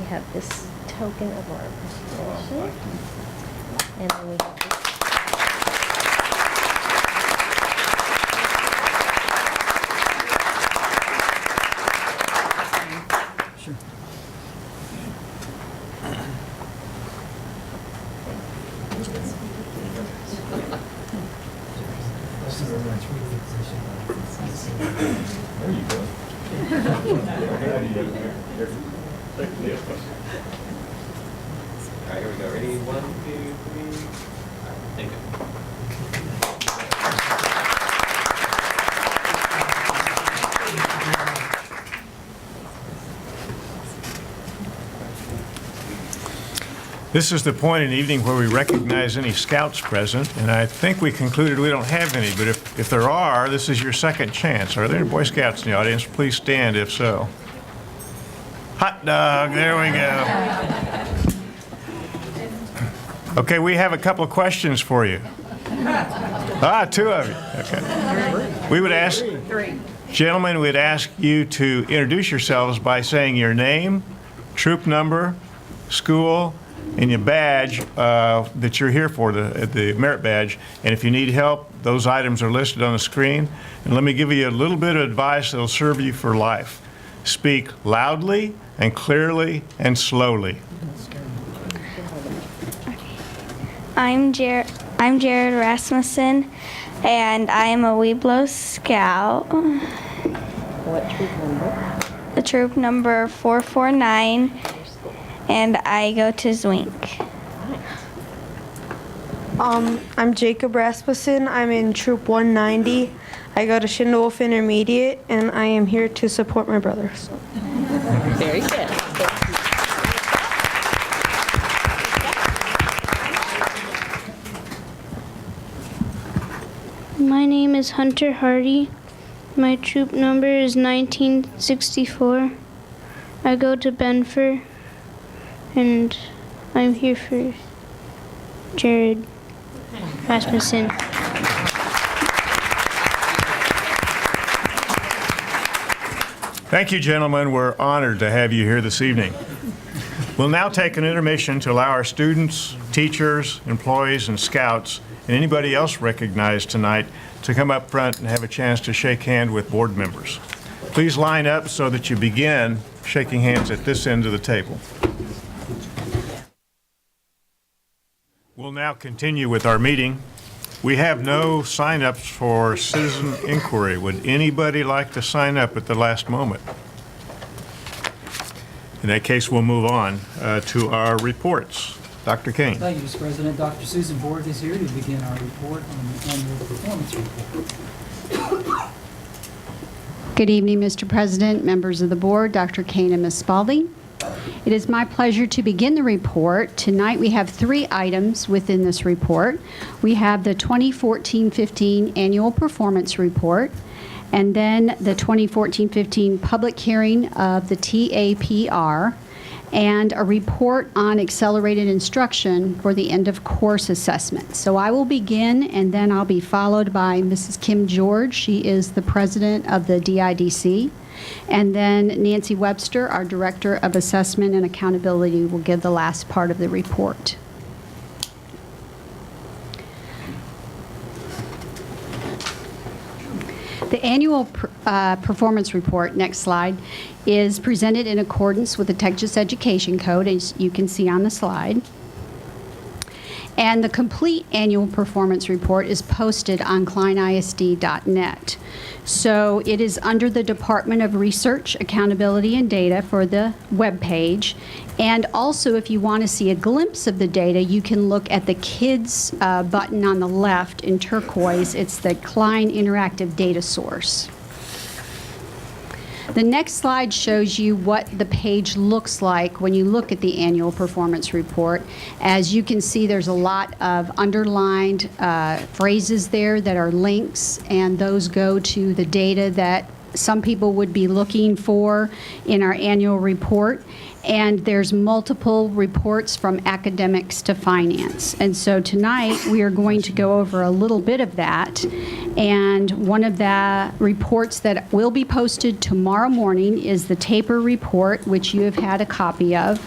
We have this token of our appreciation. And then we have this. Sure. There you go. All right, here we go. Ready? 1, 2, 3. All right, thank you. This is the point in the evening where we recognize any scouts present, and I think we concluded we don't have any, but if there are, this is your second chance. Are there any Boy Scouts in the audience? Please stand if so. Hot dog, there we go. Okay, we have a couple of questions for you. Two of you. Okay. We would ask, gentlemen, we'd ask you to introduce yourselves by saying your name, troop number, school, and your badge that you're here for, the merit badge. And if you need help, those items are listed on the screen. And let me give you a little bit of advice that'll serve you for life. Speak loudly and clearly and slowly. I'm Jared Rasmussen, and I am a Weeblo Scout. What troop number? The troop number 449, and I go to Zwink. I'm Jacob Rasmussen. I'm in Troop 190. I go to Schindewolf Intermediate, and I am here to support my brothers. Very good. My name is Hunter Hardy. My troop number is 1964. I go to Benfer, and I'm here for Jared Rasmussen. Thank you, gentlemen. We're honored to have you here this evening. We'll now take an intermission to allow our students, teachers, employees, and scouts, and anybody else recognized tonight to come up front and have a chance to shake hands with board members. Please line up so that you begin shaking hands at this end of the table. We'll now continue with our meeting. We have no sign-ups for citizen inquiry. Would anybody like to sign up at the last moment? In that case, we'll move on to our reports. Dr. Kane. Thank you, Mr. President. Dr. Susan Borg is here to begin our report on the annual performance report. Good evening, Mr. President, members of the board, Dr. Kane and Ms. Spalding. It is my pleasure to begin the report. Tonight we have 3 items within this report. We have the 2014-15 annual performance report, and then the 2014-15 public hearing of the TAPR, and a report on accelerated instruction for the end of course assessment. So I will begin, and then I'll be followed by Mrs. Kim George. She is the president of the DIDC. And then Nancy Webster, our Director of Assessment and Accountability, will give the last part of the report. The annual performance report, next slide, is presented in accordance with the Texas Education Code, as you can see on the slide. And the complete annual performance report is posted on kleinisd.net. So it is under the Department of Research, Accountability, and Data for the webpage. And also, if you want to see a glimpse of the data, you can look at the kids button on the left in turquoise. It's the Klein Interactive Data Source. The next slide shows you what the page looks like when you look at the annual performance report. As you can see, there's a lot of underlined phrases there that are links, and those go to the data that some people would be looking for in our annual report. and there's multiple reports from academics to finance. And so tonight, we are going to go over a little bit of that. And one of the reports that will be posted tomorrow morning is the TAPER report, which you have had a copy of.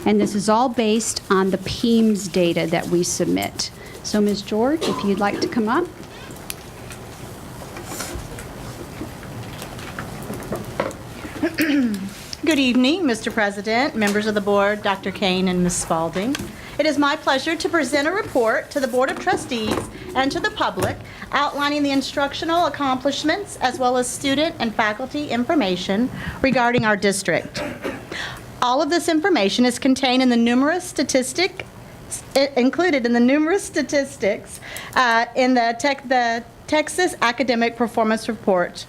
And this is all based on the PEAMS data that we submit. So Ms. George, if you'd like to come up. Good evening, Mr. President, members of the board, Dr. Kane and Ms. Spalding. It is my pleasure to present a report to the Board of Trustees and to the public outlining the instructional accomplishments as well as student and faculty information regarding our district. All of this information is contained in the numerous statistics included in the numerous statistics in the Texas Academic Performance Report,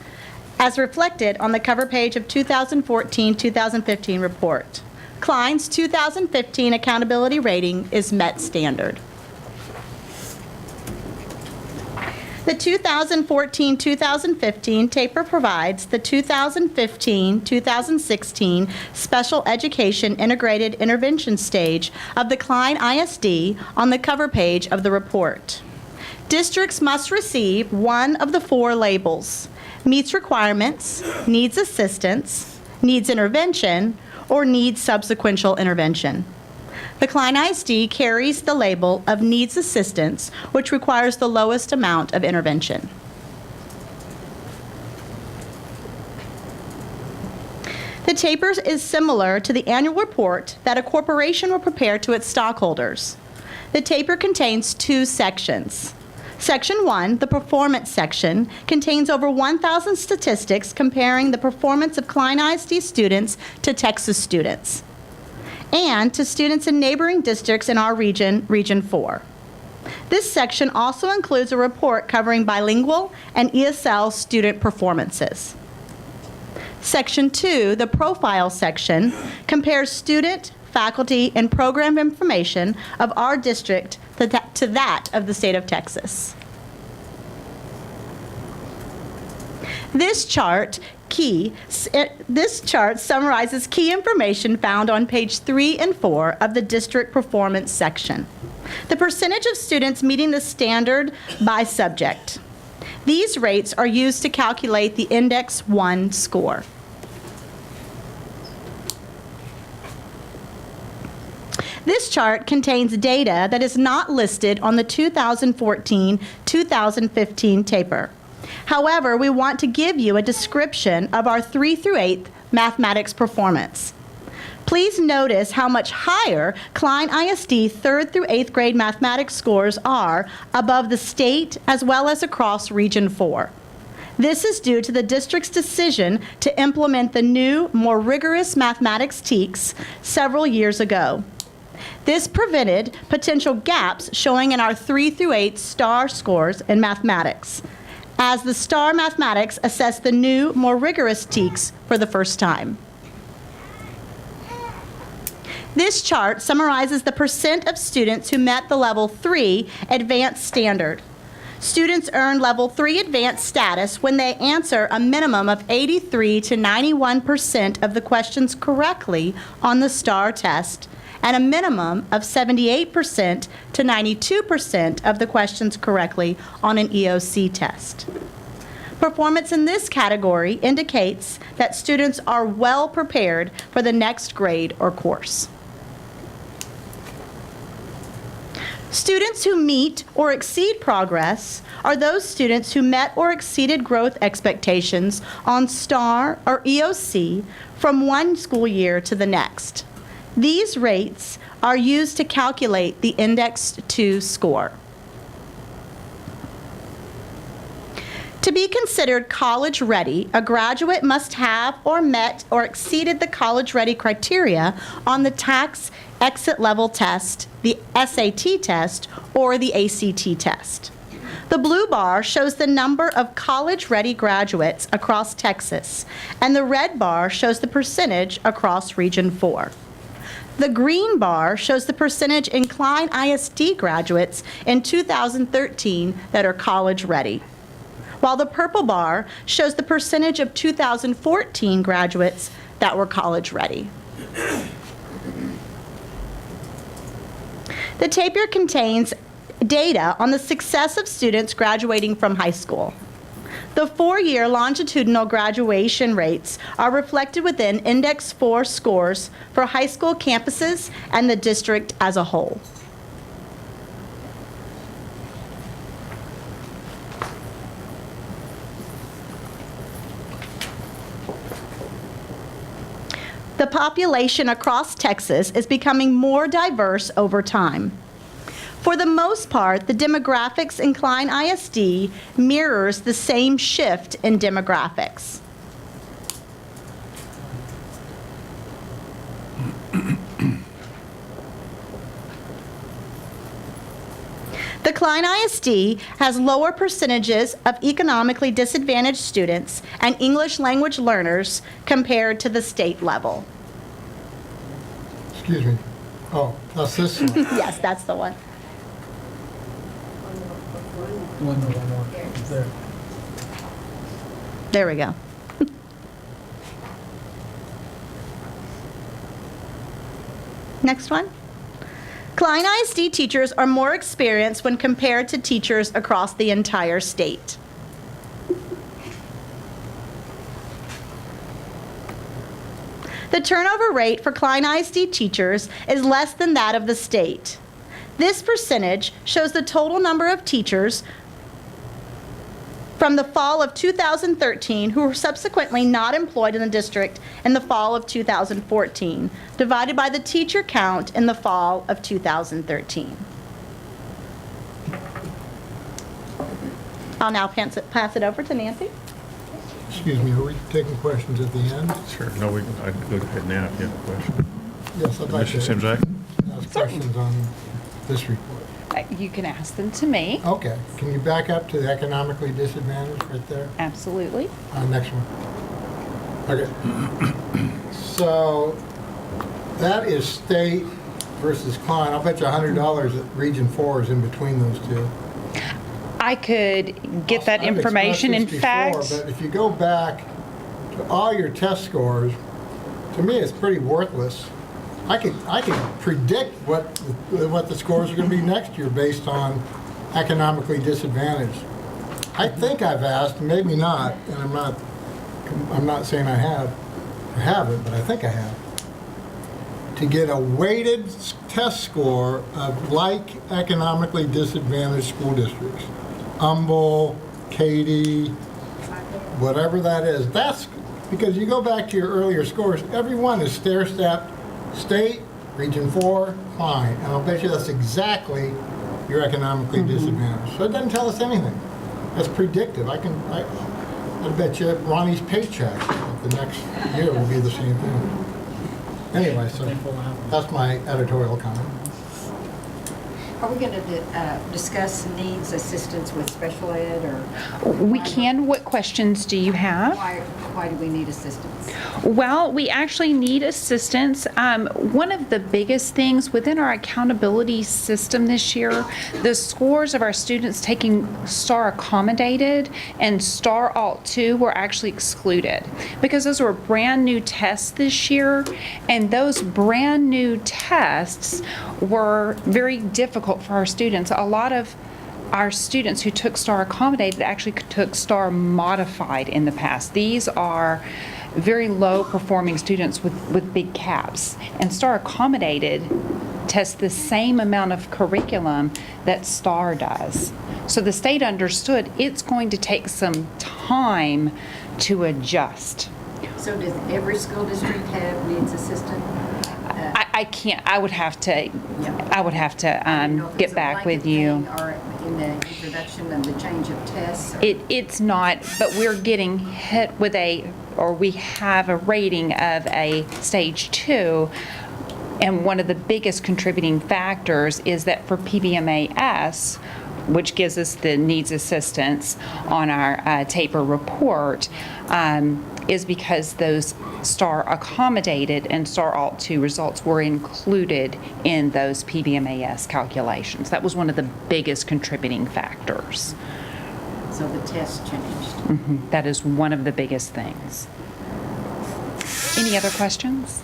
as reflected on the cover page of 2014-2015 report. Klein's 2015 accountability rating is met standard. The 2014-2015 TAPER provides the 2015-2016 Special Education Integrated Intervention stage of the Klein ISD on the cover page of the report. Districts must receive one of the four labels: meets requirements, needs assistance, needs intervention, or needs subsequential intervention. The Klein ISD carries the label of needs assistance, which requires the lowest amount of intervention. The TAPER is similar to the annual report that a corporation will prepare to its stockholders. The TAPER contains two sections. Section 1, the performance section, contains over 1,000 statistics comparing the performance of Klein ISD students to Texas students, and to students in neighboring districts in our region, Region 4. This section also includes a report covering bilingual and ESL student performances. Section 2, the profile section, compares student, faculty, and program information of our district to that of the state of Texas. This chart summarizes key information found on page 3 and 4 of the district performance section. The percentage of students meeting the standard by subject. These rates are used to calculate the Index 1 score. This chart contains data that is not listed on the 2014-2015 TAPER. However, we want to give you a description of our 3 through 8th mathematics performance. Please notice how much higher Klein ISD 3rd through 8th grade mathematics scores are above the state as well as across Region 4. This is due to the district's decision to implement the new, more rigorous mathematics TEKS several years ago. This prevented potential gaps showing in our 3 through 8 STAR scores in mathematics, as the STAR mathematics assessed the new, more rigorous TEKS for the first time. This chart summarizes the percent of students who met the Level 3 advanced standard. Students earn Level 3 advanced status when they answer a minimum of 83 to 91% of the questions correctly on the STAR test, and a minimum of 78% to 92% of the questions correctly on an EOC test. Performance in this category indicates that students are well prepared for the next grade or course. Students who meet or exceed progress are those students who met or exceeded growth expectations on STAR or EOC from one school year to the next. These rates are used to calculate the Index 2 score. To be considered college ready, a graduate must have or met or exceeded the college ready criteria on the TAKS exit level test, the SAT test, or the ACT test. The blue bar shows the number of college ready graduates across Texas, and the red bar shows the percentage across Region 4. The green bar shows the percentage in Klein ISD graduates in 2013 that are college ready, while the purple bar shows the percentage of 2014 graduates that were college ready. The taper contains data on the success of students graduating from high school. The 4-year longitudinal graduation rates are reflected within Index 4 scores for high school campuses and the district as a whole. The population across Texas is becoming more diverse over time. For the most part, the demographics in Klein ISD mirrors the same shift in demographics. The Klein ISD has lower percentages of economically disadvantaged students and English language learners compared to the state level. Excuse me. Oh, that's this one. Yes, that's the one. One more. There. There we go. Next one. Klein ISD teachers are more experienced when compared to teachers across the entire state. The turnover rate for Klein ISD teachers is less than that of the state. This percentage shows the total number of teachers from the fall of 2013 who were subsequently not employed in the district in the fall of 2014, divided by the teacher count in the fall of 2013. I'll now pass it over to Nancy. Excuse me, are we taking questions at the end? Sure. No, I can go ahead now if you have a question. Yes, I'd like Mr. to Simzak? ask questions on this report. You can ask them to me. Okay, can you back up to the economically disadvantaged right there? Absolutely. Next one. Okay. So that is state versus Klein. I'll bet you $100 that Region 4 is in between those two. I could get that I've information. In expressed this before, fact, but if you go back to all your test scores, to me it's pretty worthless. I can predict what the scores are going to be next year based on economically disadvantaged. I think I've asked, maybe not, and I'm not saying I haven't, but I think I have, to get a weighted test score of like economically disadvantaged school districts. Humble, Katy, whatever that is. That's because you go back to your earlier scores, every one is stair-stepped, state, Region 4, Klein. And I'll bet you that's exactly your economically disadvantaged. So it doesn't tell us anything. That's predictive. I bet you Ronnie's paycheck the next year will be the same thing. Anyway, so that's my editorial comment. Are we going to discuss needs assistance with special ed, or? we can. What questions do you have? Why do we need assistance? Well, we actually need assistance. One of the biggest things within our accountability system this year, the scores of our students taking STAR accommodated and STAR Alt 2 were actually excluded because those were brand new tests this year, and those brand new tests were very difficult for our students. A lot of our students who took STAR accommodated actually took STAR modified in the past. These are very low performing students with big caps, and STAR accommodated tests the same amount of curriculum that STAR does. So the state understood it's going to take some time to adjust. So does every school district have needs assistant? I can't. I would have to get back with you. Or in the introduction of the change of tests? It's not, but we're getting hit with we have a rating of a stage 2, and one of the biggest contributing factors is that for PBMAS, which gives us the needs assistance on our TAPER report, is because those STAR accommodated and STAR Alt 2 results were included in those PBMAS calculations. That was one of the biggest contributing factors. So the test changed. That is one of the biggest things. Any other questions?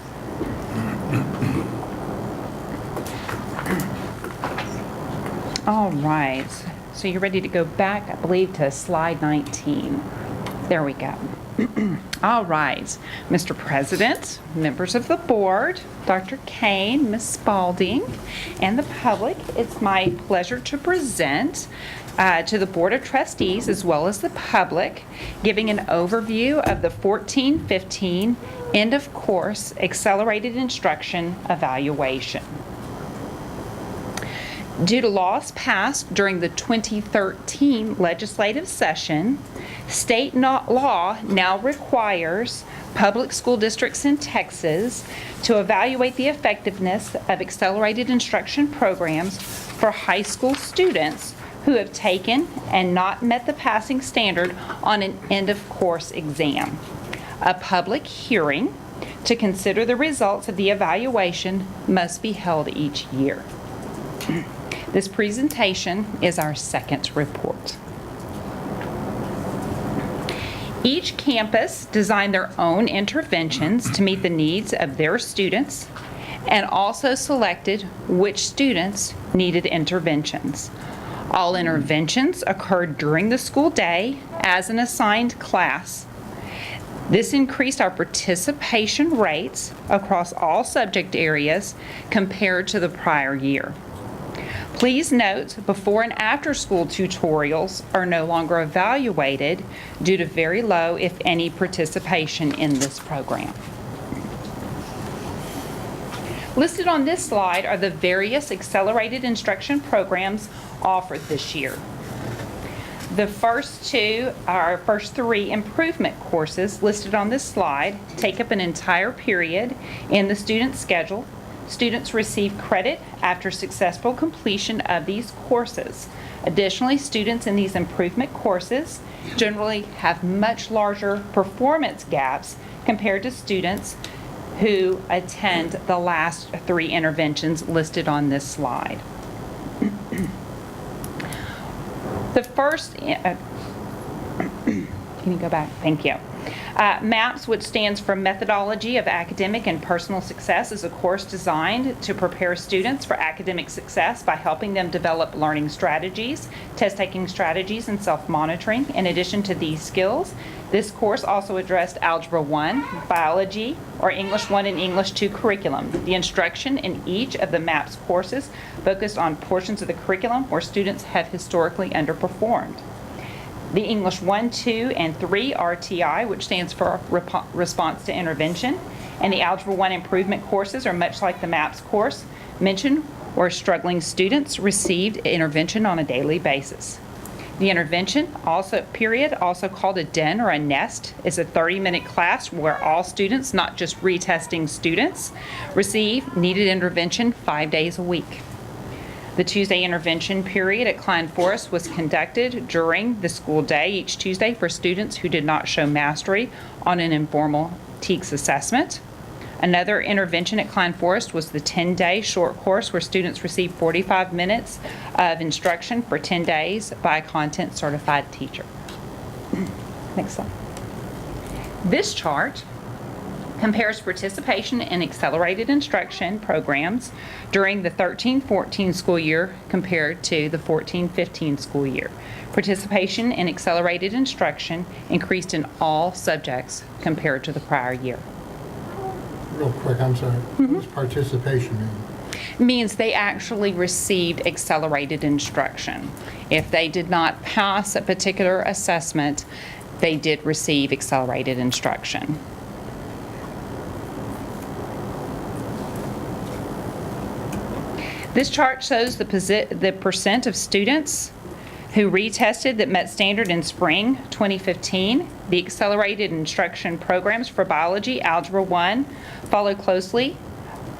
All right, so you're ready to go back, I believe, to slide 19. There we go. All right, Mr. President, members of the board, Dr. Kane, Ms. Spalding, and the public, it's my pleasure to present to the Board of Trustees as well as the public, giving an overview of the 14-15 end of course accelerated instruction evaluation. Due to laws passed during the 2013 legislative session, state law now requires public school districts in Texas to evaluate the effectiveness of accelerated instruction programs for high school students who have taken and not met the passing standard on an end-of-course exam. A public hearing to consider the results of the evaluation must be held each year. This presentation is our second report. Each campus designed their own interventions to meet the needs of their students and also selected which students needed interventions. All interventions occurred during the school day as an assigned class. This increased our participation rates across all subject areas compared to the prior year. Please note, before and after school tutorials are no longer evaluated due to very low, if any, participation in this program. Listed on this slide are the various accelerated instruction programs offered this year. The first three improvement courses listed on this slide take up an entire period in the student's schedule. Students receive credit after successful completion of these courses. Additionally, students in these improvement courses generally have much larger performance gaps compared to students who attend the last three interventions listed on this slide. The first, can you go back? Thank you. MAPS, which stands for Methodology of Academic and Personal Success, is a course designed to prepare students for academic success by helping them develop learning strategies, test-taking strategies, and self-monitoring. In addition to these skills, this course also addressed Algebra 1, Biology, or English 1 and English 2 curriculum. The instruction in each of the MAPS courses focused on portions of the curriculum where students have historically underperformed. The English 1, 2, and 3 RTI, which stands for Response to Intervention, and the Algebra 1 improvement courses are much like the MAPS course mentioned, where struggling students received intervention on a daily basis. The intervention period, also called a DEN or a NEST, is a 30-minute class where all students, not just retesting students, receive needed intervention 5 days a week. The Tuesday intervention period at Klein Forest was conducted during the school day each Tuesday for students who did not show mastery on an informal TEKS assessment. Another intervention at Klein Forest was the 10-day short course where students received 45 minutes of instruction for 10 days by a content certified teacher. Next slide. This chart compares participation in accelerated instruction programs during the 13-14 school year compared to the 14-15 school year. Participation in accelerated instruction increased in all subjects compared to the prior year. Real quick, I'm sorry. What does participation mean? Means they actually received accelerated instruction. If they did not pass a particular assessment, they did receive accelerated instruction. This chart shows the percent of students who retested that met standard in spring 2015. The accelerated instruction programs for biology, Algebra 1, followed closely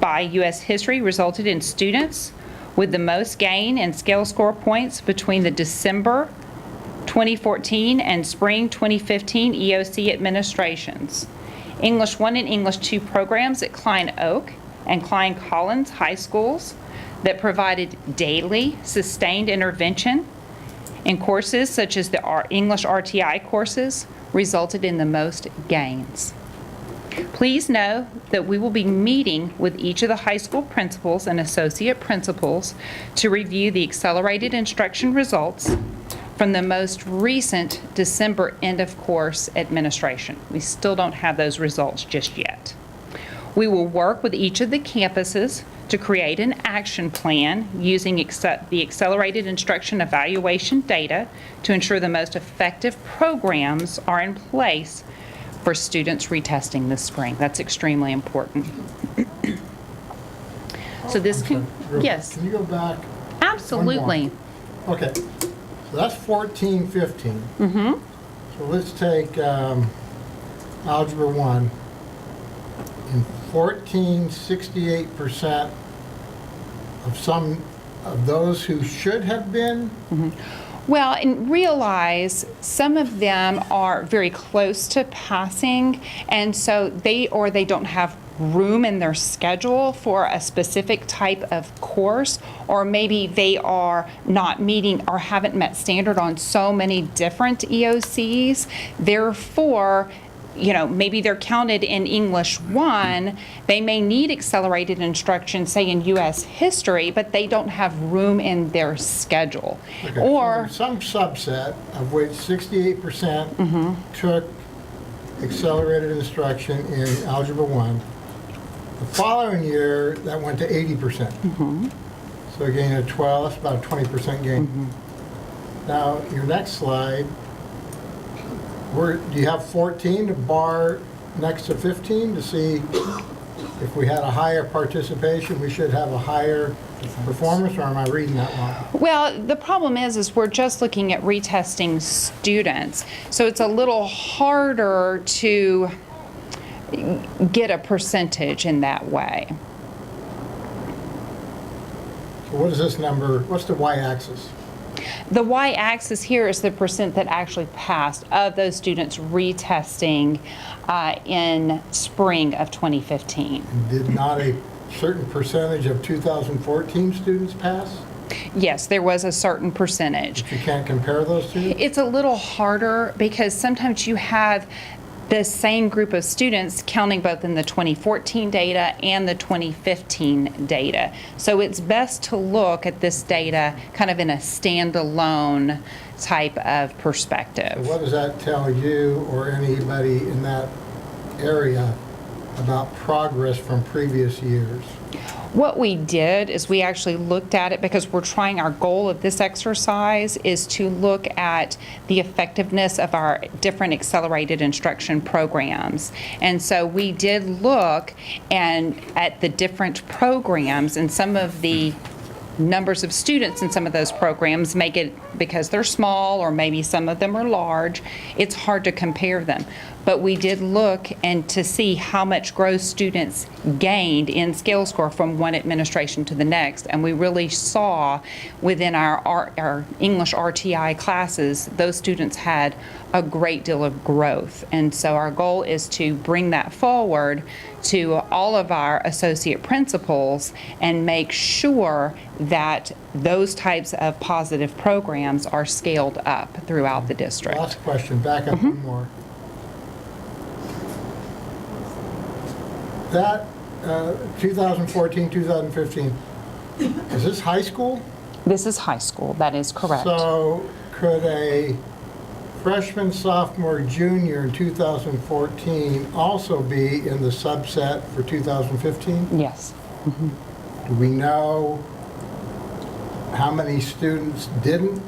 by U.S. history, resulted in students with the most gain in scale score points between the December 2014 and spring 2015 EOC administrations. English 1 and English 2 programs at Klein Oak and Klein Collins High Schools that provided daily sustained intervention in courses such as the English RTI courses resulted in the most gains. Please know that we will be meeting with each of the high school principals and associate principals to review the accelerated instruction results from the most recent December end of course administration. We still don't have those results just yet. We will work with each of the campuses to create an action plan using the accelerated instruction evaluation data to ensure the most effective programs are in place for students retesting this spring. That's extremely important. So this can, yes. Can you go back? Absolutely. Okay, so that's 14, 15. Mm-hmm. So let's take Algebra 1. In 14, 68% of some of those who should have been? Well, and realize some of them are very close to passing, and so they don't have room in their schedule for a specific type of course, or maybe they are not meeting or haven't met standard on so many different EOCs. Therefore, maybe they're counted in English 1, they may need accelerated instruction, say in U.S. history, but they don't have room in their schedule. Okay, Or so some subset of which 68% took accelerated instruction in Algebra 1. The following year, that went to 80%. So a gain of 12, that's about a 20% gain. Now, your next slide, do you have 14 to bar next to 15 to see if we had a higher participation, we should have a higher performance, or am I reading that wrong? Well, the problem is we're just looking at retesting students, so it's a little harder to get a percentage in that way. So what is this number, what's the y-axis? The y-axis here is the percent that actually passed of those students retesting in spring of 2015. Did not a certain percentage of 2014 students pass? Yes, there was a certain percentage. But you can't compare those two? It's a little harder because sometimes you have the same group of students counting both in the 2014 data and the 2015 data. So it's best to look at this data kind of in a standalone type of perspective. So what does that tell you or anybody in that area about progress from previous years? What we did is we actually looked at it because we're trying, our goal of this exercise is to look at the effectiveness of our different accelerated instruction programs. And so we did look at the different programs, and some of the numbers of students in some of those programs make it, because they're small or maybe some of them are large, it's hard to compare them. But we did look and to see how much gross students gained in scale score from one administration to the next, and we really saw within our English RTI classes, those students had a great deal of growth. And so our goal is to bring that forward to all of our associate principals and make sure that those types of positive programs are scaled up throughout the district. Last question, back up one more. That 2014, 2015, is this high school? This is high school, that is correct. So could a freshman, sophomore, junior in 2014 also be in the subset for 2015? Yes. Do we know how many students didn't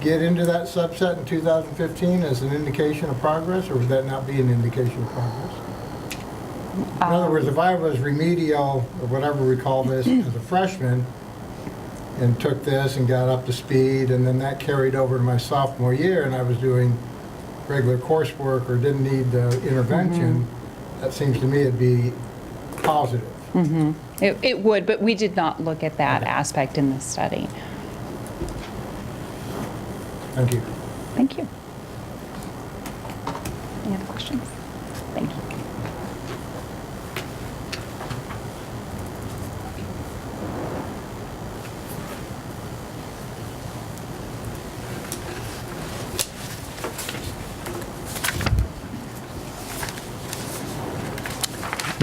get into that subset in 2015 as an indication of progress, or would that not be an indication of progress? In other words, if I was remedial, or whatever we call this, as a freshman, and took this and got up to speed, and then that carried over to my sophomore year, and I was doing regular coursework or didn't need the intervention, that seems to me it'd be positive. It would, but we did not look at that aspect in this study. Thank you. Thank you. Any other questions? Thank you.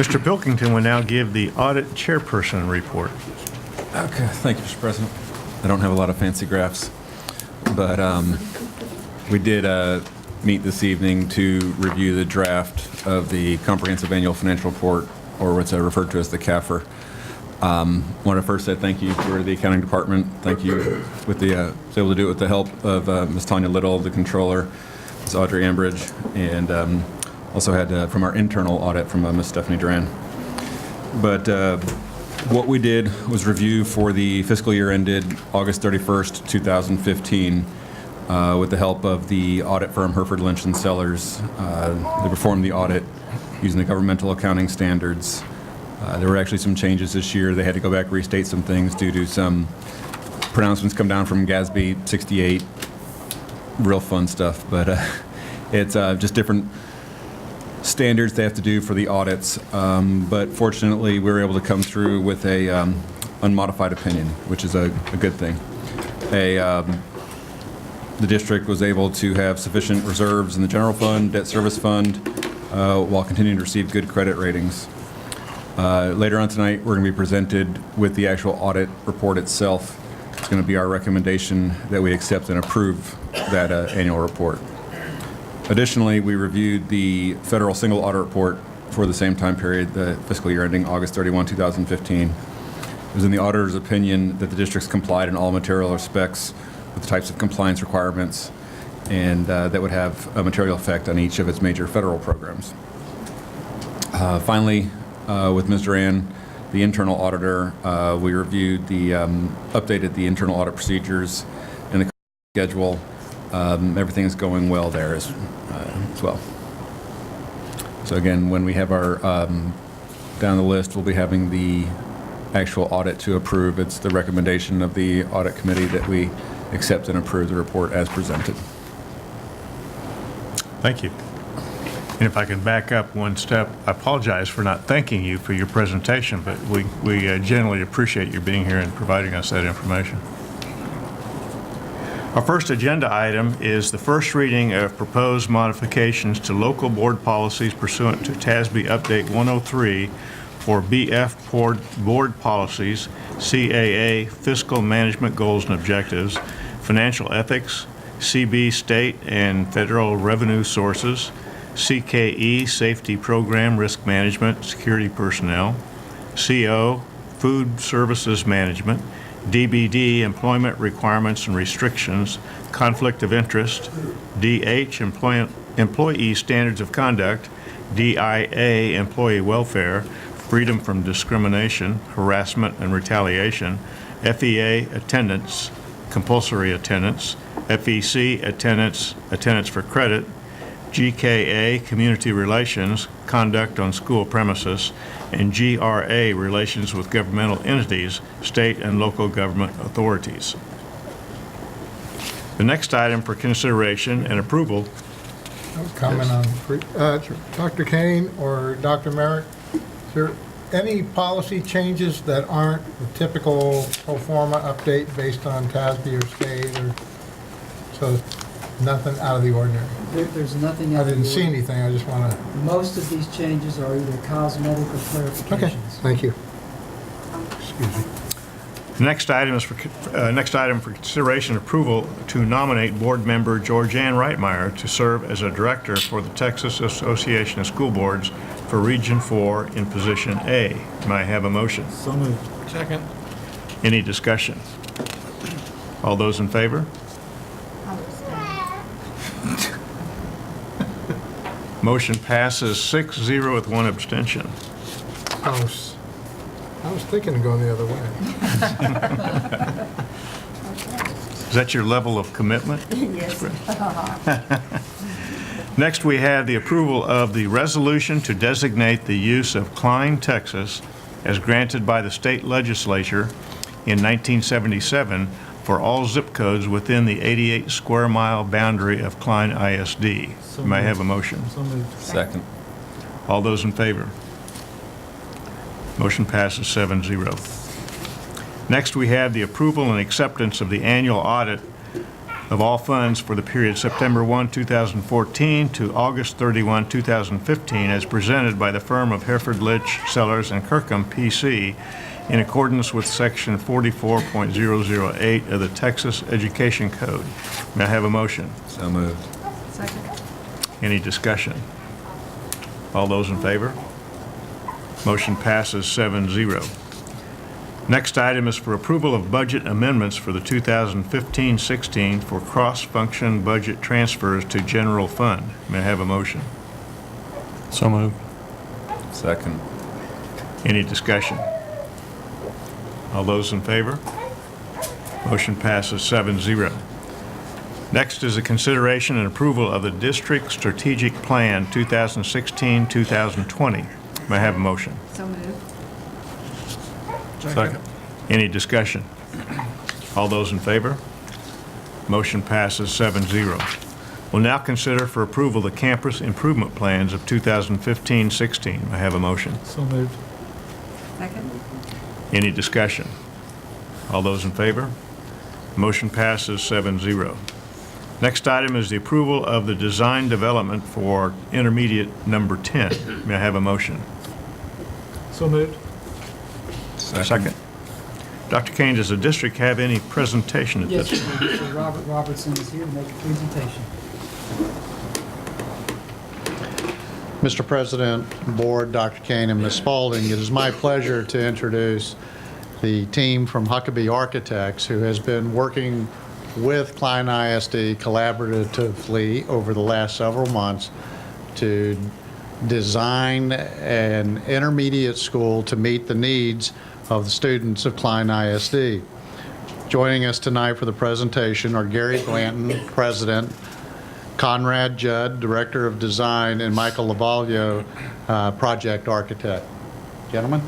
Mr. Pilkington will now give the audit chairperson report. Okay, thank you, Mr. President. I don't have a lot of fancy graphs, but we did meet this evening to review the draft of the Comprehensive Annual Financial Report, or what's referred to as the CAFR. I want to first say thank you for the accounting department. Thank you with the was able to do it with the help of Ms. Tanya Little, the controller, Ms. Audrey Ambridge, and also had from our internal audit from Ms. Stephanie Duran. But what we did was review for the fiscal year ended August 31st, 2015, with the help of the audit firm Hereford Lynch and Sellers. They performed the audit using the governmental accounting standards. There were actually some changes this year. They had to go back, restate some things due to some pronouncements come down from GASB 68. Real fun stuff, but it's just different standards they have to do for the audits. But fortunately, we were able to come through with a unmodified opinion, which is a good thing. The district was able to have sufficient reserves in the general fund, debt service fund, while continuing to receive good credit ratings. Later on tonight, we're going to be presented with the actual audit report itself. It's going to be our recommendation that we accept and approve that annual report. Additionally, we reviewed the federal single audit report for the same time period, the fiscal year ending August 31, 2015. It was in the auditor's opinion that the districts complied in all material respects with the types of compliance requirements, and that would have a material effect on each of its major federal programs. Finally, with Ms. Duran, the internal auditor, we reviewed updated the internal audit procedures and the schedule. Everything is going well there as well. So again, when we have our down the list, we'll be having the actual audit to approve. It's the recommendation of the audit committee that we accept and approve the report as presented. Thank you. And if I can back up one step, I apologize for not thanking you for your presentation, but we generally appreciate your being here and providing us that information. Our first agenda item is the first reading of proposed modifications to local board policies pursuant to TASB Update 103 for BF board policies, CAA fiscal management goals and objectives, financial ethics, CB state and federal revenue sources, CKE safety program risk management, security personnel, CO food services management, DBD, employment requirements and restrictions, conflict of interest, DH, employee standards of conduct, DIA, employee welfare, freedom from discrimination, harassment and retaliation, FEA, attendance, compulsory attendance, FEC, attendance for credit, GKA, community relations, conduct on school premises, and GRA, relations with governmental entities, state and local government authorities. The next item for consideration and approval. Comment on, Dr. Kane or Dr. Merrick, is there any policy changes that aren't the typical pro forma update based on TASB or state, or so nothing out of the ordinary? There's nothing I out of the didn't see ordinary. anything, I just want to. Most of these changes are either cosmetic or clarifications. Okay, thank you. Excuse me. Next item for consideration and approval to nominate board member Georgianne Reitmeyer to serve as a director for the Texas Association of School Boards for Region 4 in position A. May I have a motion? So moved. Second. Any discussion? All those in favor? Motion passes 6-0 with one abstention. I was thinking of going the other way. Is that your level of commitment? Yes. Next, we have the approval of the resolution to designate the use of Klein, Texas, as granted by the state legislature in 1977 for all zip codes within the 88 square mile boundary of Klein ISD. May I have a motion? So moved. Second. All those in favor? Motion passes 7-0. Next, we have the approval and acceptance of the annual audit of all funds for the period September 1, 2014 to August 31, 2015, as presented by the firm of Hereford, Litch, Sellers, and Kirkham, P.C., in accordance with Section 44.008 of the Texas Education Code. May I have a motion? So moved. Second. Any discussion? All those in favor? Motion passes 7-0. Next item is for approval of budget amendments for the 2015-16 for cross-function budget transfers to general fund. May I have a motion? So moved. Second. Any discussion? All those in favor? Motion passes 7-0. Next is a consideration and approval of the District Strategic Plan 2016-2020. May I have a motion? So moved. Second. Any discussion? All those in favor? Motion passes 7-0. We'll now consider for approval the campus improvement plans of 2015-16. May I have a motion? So moved. Second. Any discussion? All those in favor? Motion passes 7-0. Next item is the approval of the design development for intermediate number 10. May I have a motion? So moved. Second. Dr. Kane, does the district have any presentation at Yes, this time? Mr. Robert Robertson is here to make a presentation. Mr. President, Board, Dr. Kane, and Ms. Spalding, it is my pleasure to introduce the team from Huckabee Architects who has been working with Klein ISD collaboratively over the last several months to design an intermediate school to meet the needs of the students of Klein ISD. Joining us tonight for the presentation are Gary Blanton, President, Conrad Judd, Director of Design, and Michael Lavaglio, Project Architect. Gentlemen?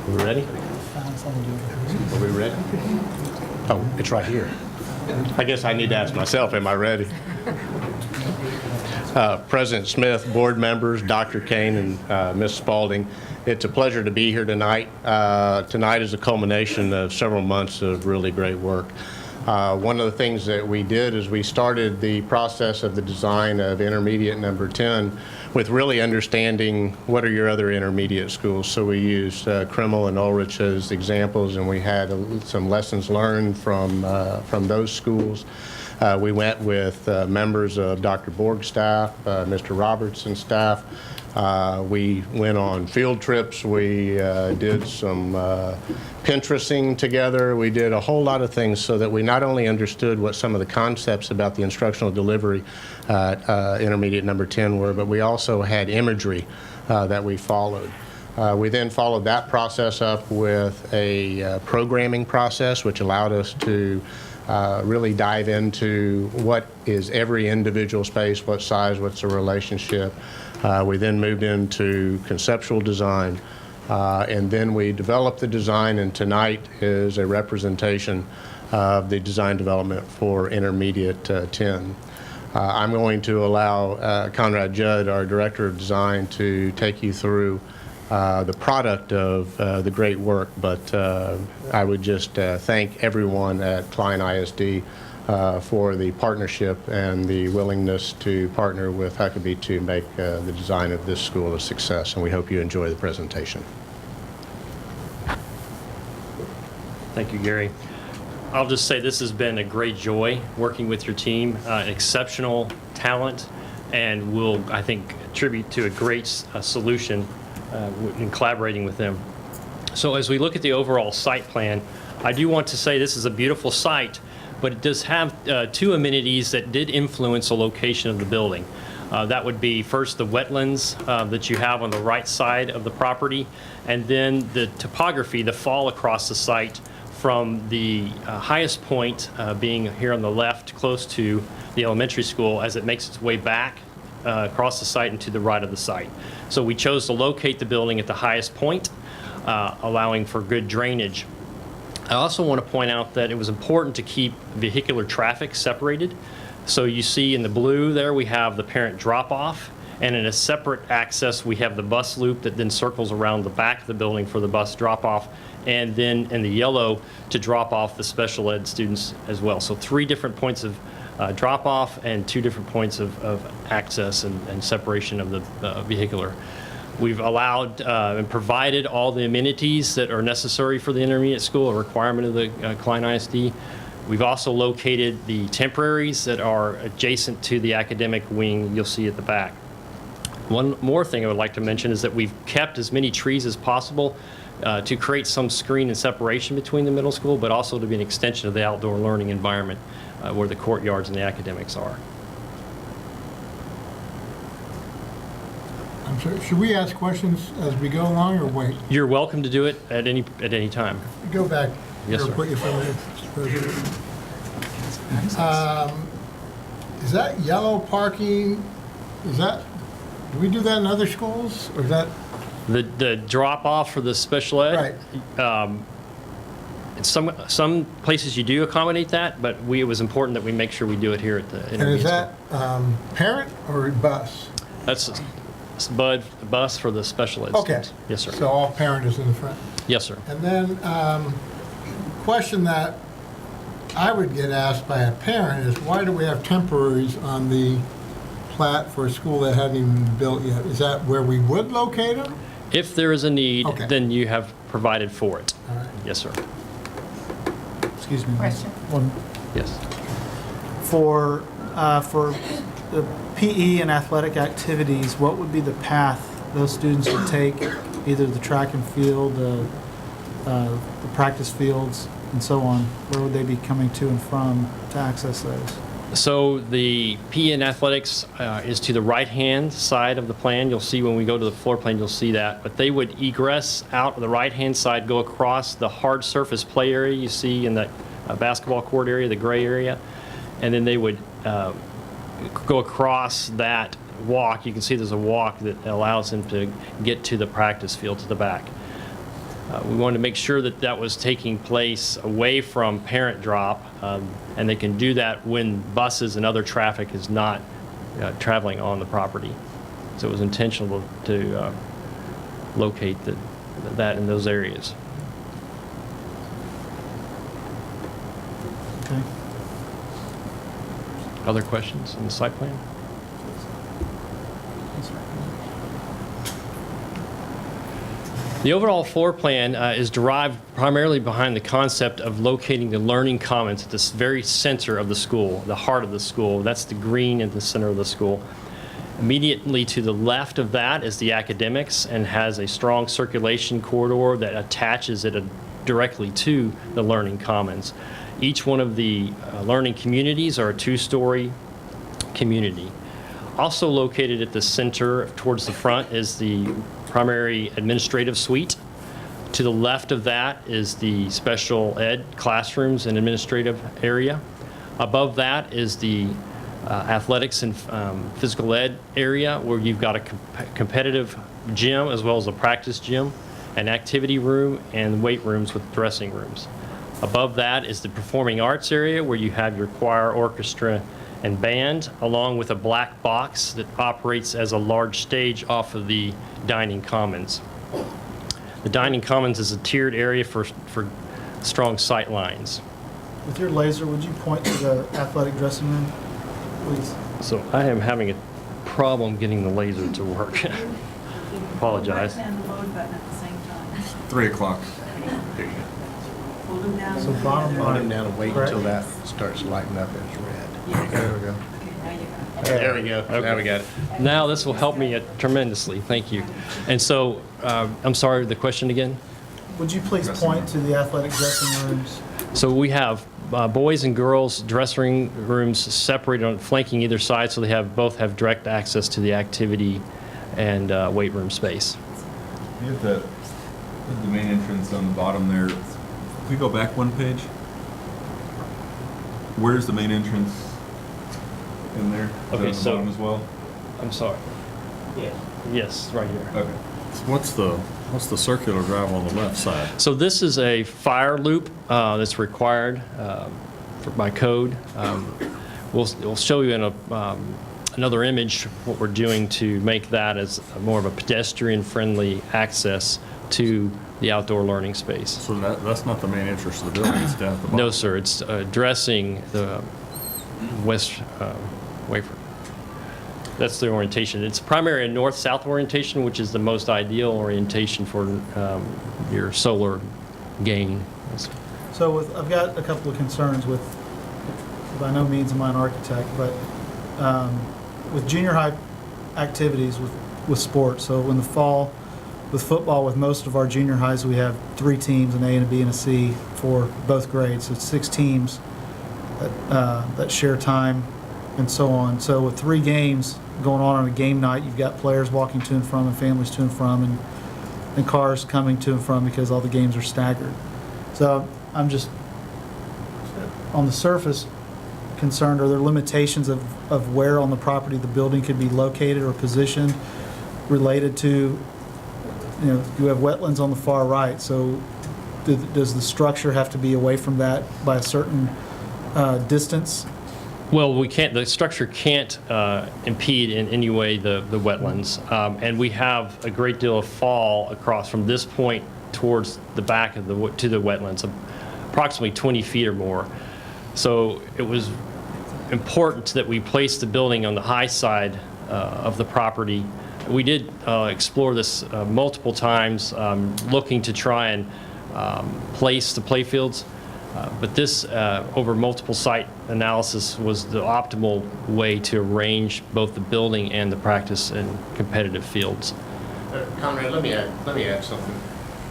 We ready? Are we ready? Oh, it's right here. I guess I need to ask myself, am I ready? President Smith, board members, Dr. Kane, and Ms. Spalding, it's a pleasure to be here tonight. Tonight is a culmination of several months of really great work. One of the things that we did is we started the process of the design of intermediate number 10 with really understanding what are your other intermediate schools. So we used Krimmel and Ulrich as examples, and we had some lessons learned from those schools. We went with members of Dr. Borg's staff, Mr. Robertson's staff. We went on field trips. We did some Pinteresting together. We did a whole lot of things so that we not only understood what some of the concepts about the instructional delivery at intermediate number 10 were, but we also had imagery that we followed. We then followed that process up with a programming process, which allowed us to really dive into what is every individual space, what size, what's the relationship. We then moved into conceptual design, and then we developed the design, and tonight is a representation of the design development for intermediate 10. I'm going to allow Conrad Judd, our Director of Design, to take you through the product of the great work, but I would just thank everyone at Klein ISD for the partnership and the willingness to partner with Huckabee to make the design of this school a success, and we hope you enjoy the presentation. Thank you, Gary. I'll just say this has been a great joy working with your team, exceptional talent, and will, I think, attribute to a great solution in collaborating with them. So as we look at the overall site plan, I do want to say this is a beautiful site, but it does have two amenities that did influence the location of the building. That would be first the wetlands that you have on the right side of the property, and then the topography, the fall across the site from the highest point being here on the left close to the elementary school as it makes its way back across the site and to the right of the site. So we chose to locate the building at the highest point, allowing for good drainage. I also want to point out that it was important to keep vehicular traffic separated. So you see in the blue there we have the parent drop-off, And in a separate access, we have the bus loop that then circles around the back of the building for the bus drop-off, and then in the yellow to drop off the special ed students as well. So 3 different points of drop-off and 2 different points of access and separation of the vehicular. We've allowed and provided all the amenities that are necessary for the intermediate school, a requirement of the Klein ISD. We've also located the temporaries that are adjacent to the academic wing you'll see at the back. One more thing I would like to mention is that we've kept as many trees as possible to create some screen and separation between the middle school, but also to be an extension of the outdoor learning environment where the courtyards and the academics are. I'm sorry, should we ask questions as we go along or wait? You're welcome to do it at any time. Go back. Yes, sir. Put you from there, Mr. President. Is that yellow parking, do we do that in other schools, or is that? The drop-off for the special ed? Right. Some places you do accommodate that, but it was important that we make sure we do it here at the And is that parent or bus? That's bus for the special ed Okay. students. Yes, sir. So all parent is in the front? Yes, sir. And then, question that I would get asked by a parent is, why do we have temporaries on the plat for a school that hasn't even been built yet? Is that where we would locate them? If there is a need, Okay. then you have provided for it. All right. Yes, sir. Excuse me. Question. Yes. For the PE and athletic activities, what would be the path those students would take, either the track and field, the practice fields, and so on? Where would they be coming to and from to access those? So the PE and athletics is to the right-hand side of the plan. You'll see when we go to the floor plan, you'll see that. But they would egress out the right-hand side, go across the hard surface play area you see in that basketball court area, the gray area, and then they would go across that walk. You can see there's a walk that allows them to get to the practice field to the back. We wanted to make sure that that was taking place away from parent drop, and they can do that when buses and other traffic is not traveling on the property. So it was intentional to locate that in those areas. Okay. Other questions on the site plan? The overall floor plan is derived primarily behind the concept of locating the learning commons at the very center of the school, the heart of the school. That's the green at the center of the school. Immediately to the left of that is the academics and has a strong circulation corridor that attaches it directly to the learning commons. Each one of the learning communities are a 2-story community. Also located at the center towards the front is the primary administrative suite. To the left of that is the special ed classrooms and administrative area. Above that is the athletics and physical ed area, where you've got a competitive gym as well as a practice gym, an activity room, and weight rooms with dressing rooms. Above that is the performing arts area, where you have your choir, orchestra, and band, along with a black box that operates as a large stage off of the dining commons. The dining commons is a tiered area for strong sight lines. With your laser, would you point to the athletic dressing room, please? So I am having a problem getting the laser to work. Apologize. And the load button at the same time. 3 o'clock. There you go. Hold them down. So bottom Hold line. him down and wait correct? until that starts lighting up as red. There we go. There we go. Now we got it. Now this will help me tremendously. Thank you. And so, I'm sorry, the question again? Would you please point to the athletic dressing rooms? So we have boys and girls dressing rooms separated on flanking either side, so they both have direct access to the activity and weight room space. You have the main entrance on the bottom there. If we go back one page, where's the main entrance in there? Is that Okay, on the so- bottom as well? I'm sorry. Yes, right here. Okay. What's the circular drive on the left side? So this is a fire loop that's required by code. We'll show you in another image, what we're doing to make that as more of a pedestrian-friendly access to the outdoor learning space. So that's not the main interest of the building, it's down at the bottom? No, sir, it's addressing the west wafer. That's the orientation. It's primary and north-south orientation, which is the most ideal orientation for your solar gain. So I've got a couple of concerns with, by no means am I an architect, but with junior high activities with sports. So in the fall, with football, with most of our junior highs, we have 3 teams, an A and a B and a C for both grades. So it's 6 teams that share time and so on. So with 3 games going on a game night, you've got players walking to and from and families to and from and cars coming to and from because all the games are staggered. So I'm just, on the surface, concerned, are there limitations of where on the property the building could be located or positioned related to, you have wetlands on the far right, so does the structure have to be away from that by a certain distance? Well, we can't. The structure can't impede in any way the wetlands, and we have a great deal of fall across from this point towards the back of to the wetlands, approximately 20 feet or more. So it was important that we place the building on the high side of the property. We did explore this multiple times, looking to try and place the playfields. But this, over multiple site analysis, was the optimal way to arrange both the building and the practice and competitive fields. Conrad, let me add something.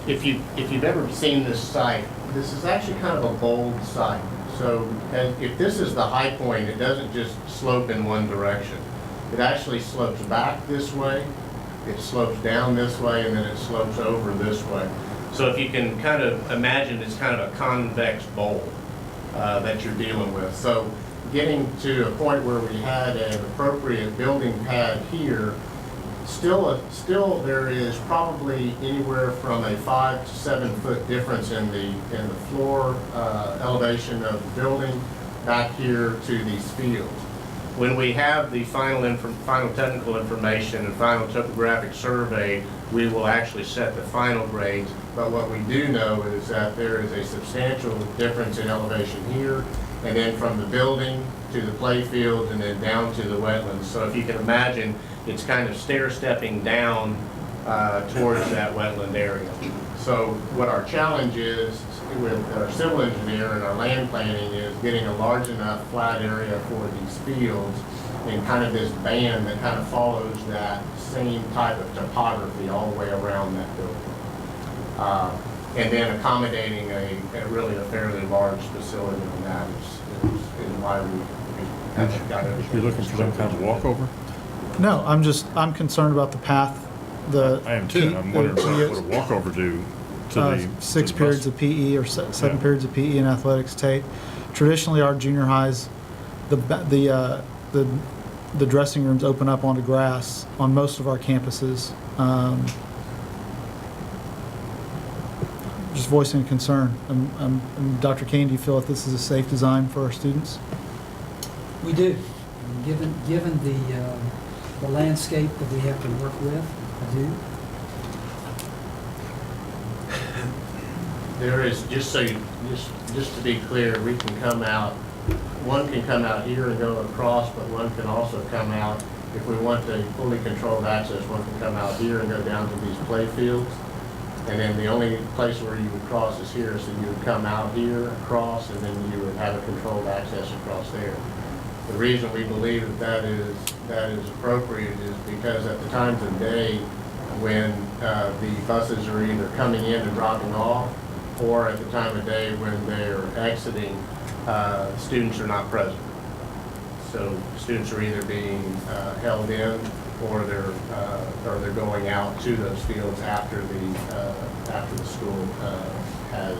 If you've ever seen this site, this is actually kind of a bold site. So if this is the high point, it doesn't just slope in one direction. It actually slopes back this way, it slopes down this way, and then it slopes over this way. So if you can kind of imagine, it's kind of a convex bowl that you're dealing with. So getting to a point where we had an appropriate building pad here, still there is probably anywhere from a 5 to 7 foot difference in the floor elevation of the building back here to these fields. When we have the final technical information and final topographic survey, we will actually set the final grades. But what we do know is that there is a substantial difference in elevation here, and then from the building to the play fields and then down to the wetlands. So if you can imagine, it's kind of stair-stepping down towards that wetland area. So what our challenge is with our civil engineer and our land planning is getting a large enough flat area for these fields and kind of this band that kind of follows that same type of topography all the way around that building. And then accommodating a fairly large facility on that is why we got it. You're looking for some kind of walkover? No, I'm concerned about the path. I am too. I'm wondering what a walkover do to the 6 periods of PE or 7 periods of PE and athletics take. Traditionally, our junior highs, the dressing rooms open up onto grass on most of our campuses. Just voicing a concern. Dr. Kane, do you feel that this is a safe design for our students? We do. Given the landscape that we have to work with, I do. There is, just to be clear, we can come out, one can come out here and go across, but one can also come out, if we want a fully controlled access, one can come out here and go down to these play fields. And then the only place where you would cross is here, so you would come out here, across, and then you would have a controlled access across there. The reason we believe that is appropriate is because at the times of day when the buses are either coming in and dropping off, or at the time of day when they're exiting, students are not present. So students are either being held in, or they're going out to those fields after the school has.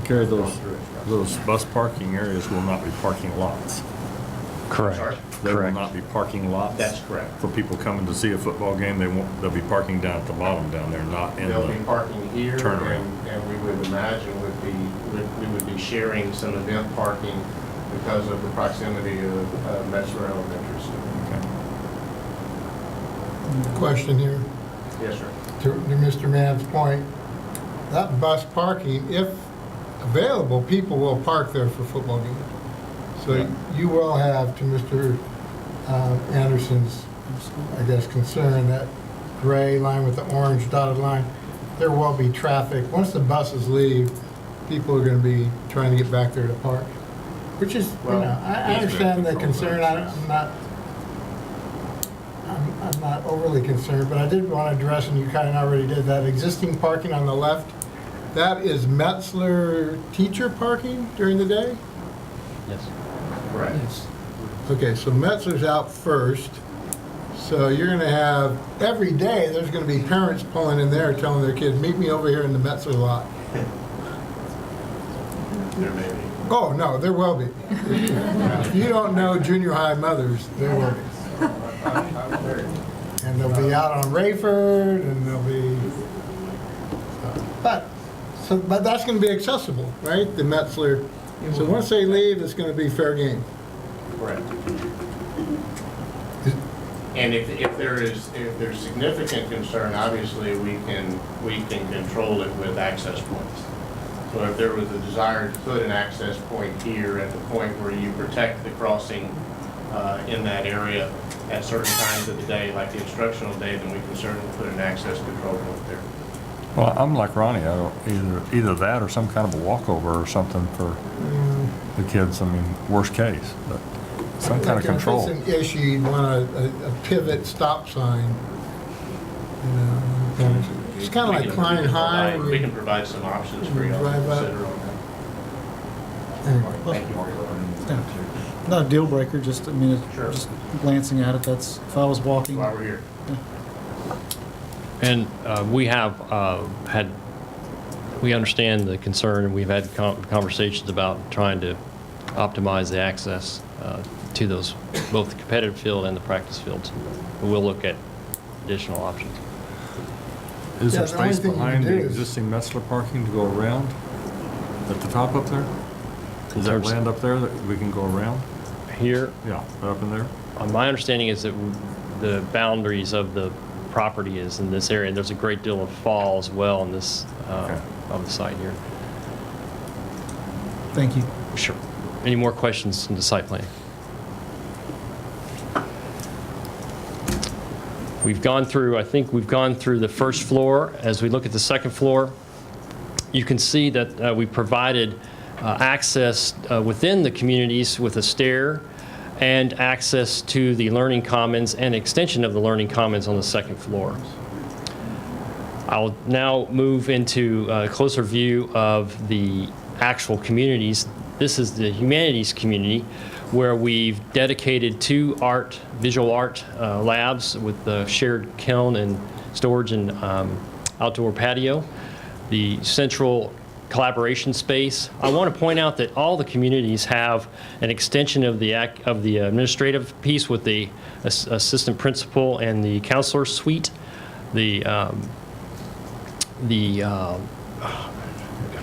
Gary, those bus parking areas will not be parking lots. Correct. They will not be parking lots. That's correct. For people coming to see a football game, they'll be parking down at the bottom down there, not in They'll be parking here, turnaround. and we would imagine we would be sharing some event parking because of the proximity of Metro Elementary School. Question here. Yes, sir. To Mr. Mann's point, that bus parking, if available, people will park there for football games. So you will have, to Mr. Anderson's, I guess, concern, that gray line with the orange dotted line, there will be traffic. Once the buses leave, people are going to be trying to get back there to park, which is, I understand the concern. I'm not overly concerned, but I did want to address, and you kind of already did, that existing parking on the left. That is Metzler teacher parking during the day? Yes. Right. Okay, so Metzler's out first. So you're going to have, every day, there's going to be parents pulling in there telling their kids, meet me over here in the Metzler lot. There may be. Oh, no, there will be. If you don't know junior high mothers, there will be. And they'll be out on Rayford, and they'll be, but that's going to be accessible, right? The Metzler. So once they leave, it's going to be fair game. Correct. And if there's significant concern, obviously we can control it with access points. So if there was a desire to put an access point here at the point where you protect the crossing in that area at certain times of the day, like the instructional day, then we can certainly put an access control point there. Well, I'm like Ronnie. I don't, either that or some kind of a walkover or something for the kids. I mean, worst case, but some kind of control. If it's an issue, you'd want a pivot stop sign. You know, it's kind of like Klein High. We can provide some options for you to drive up. consider on that. Anyway. Thank you. Not a deal breaker, just, I mean, just glancing at it, that's, if I was walking. While we're here. And we have we understand the concern, and we've had conversations about trying to optimize the access to those, both the competitive field and the practice fields. But we'll look at additional options. Is there the only space thing you behind can the do is- existing Metzler parking to go around at the top up there? Is there land up there that we can go around? Here? Yeah, up in there? My understanding is that the boundaries of the property is in this area, and there's a great deal of fall as well in this, on the site here. Thank you. Sure. Any more questions in the site plan? We've gone through, I think we've gone through the first floor. As we look at the second floor, you can see that we provided access within the communities with a stair and access to the Learning Commons and extension of the Learning Commons on the second floor. I'll now move into a closer view of the actual communities. This is the humanities community, where we've dedicated 2 visual art labs with the shared kiln and storage and outdoor patio. The central collaboration space. I want to point out that all the communities have an extension of the administrative piece with the assistant principal and the counselor suite. The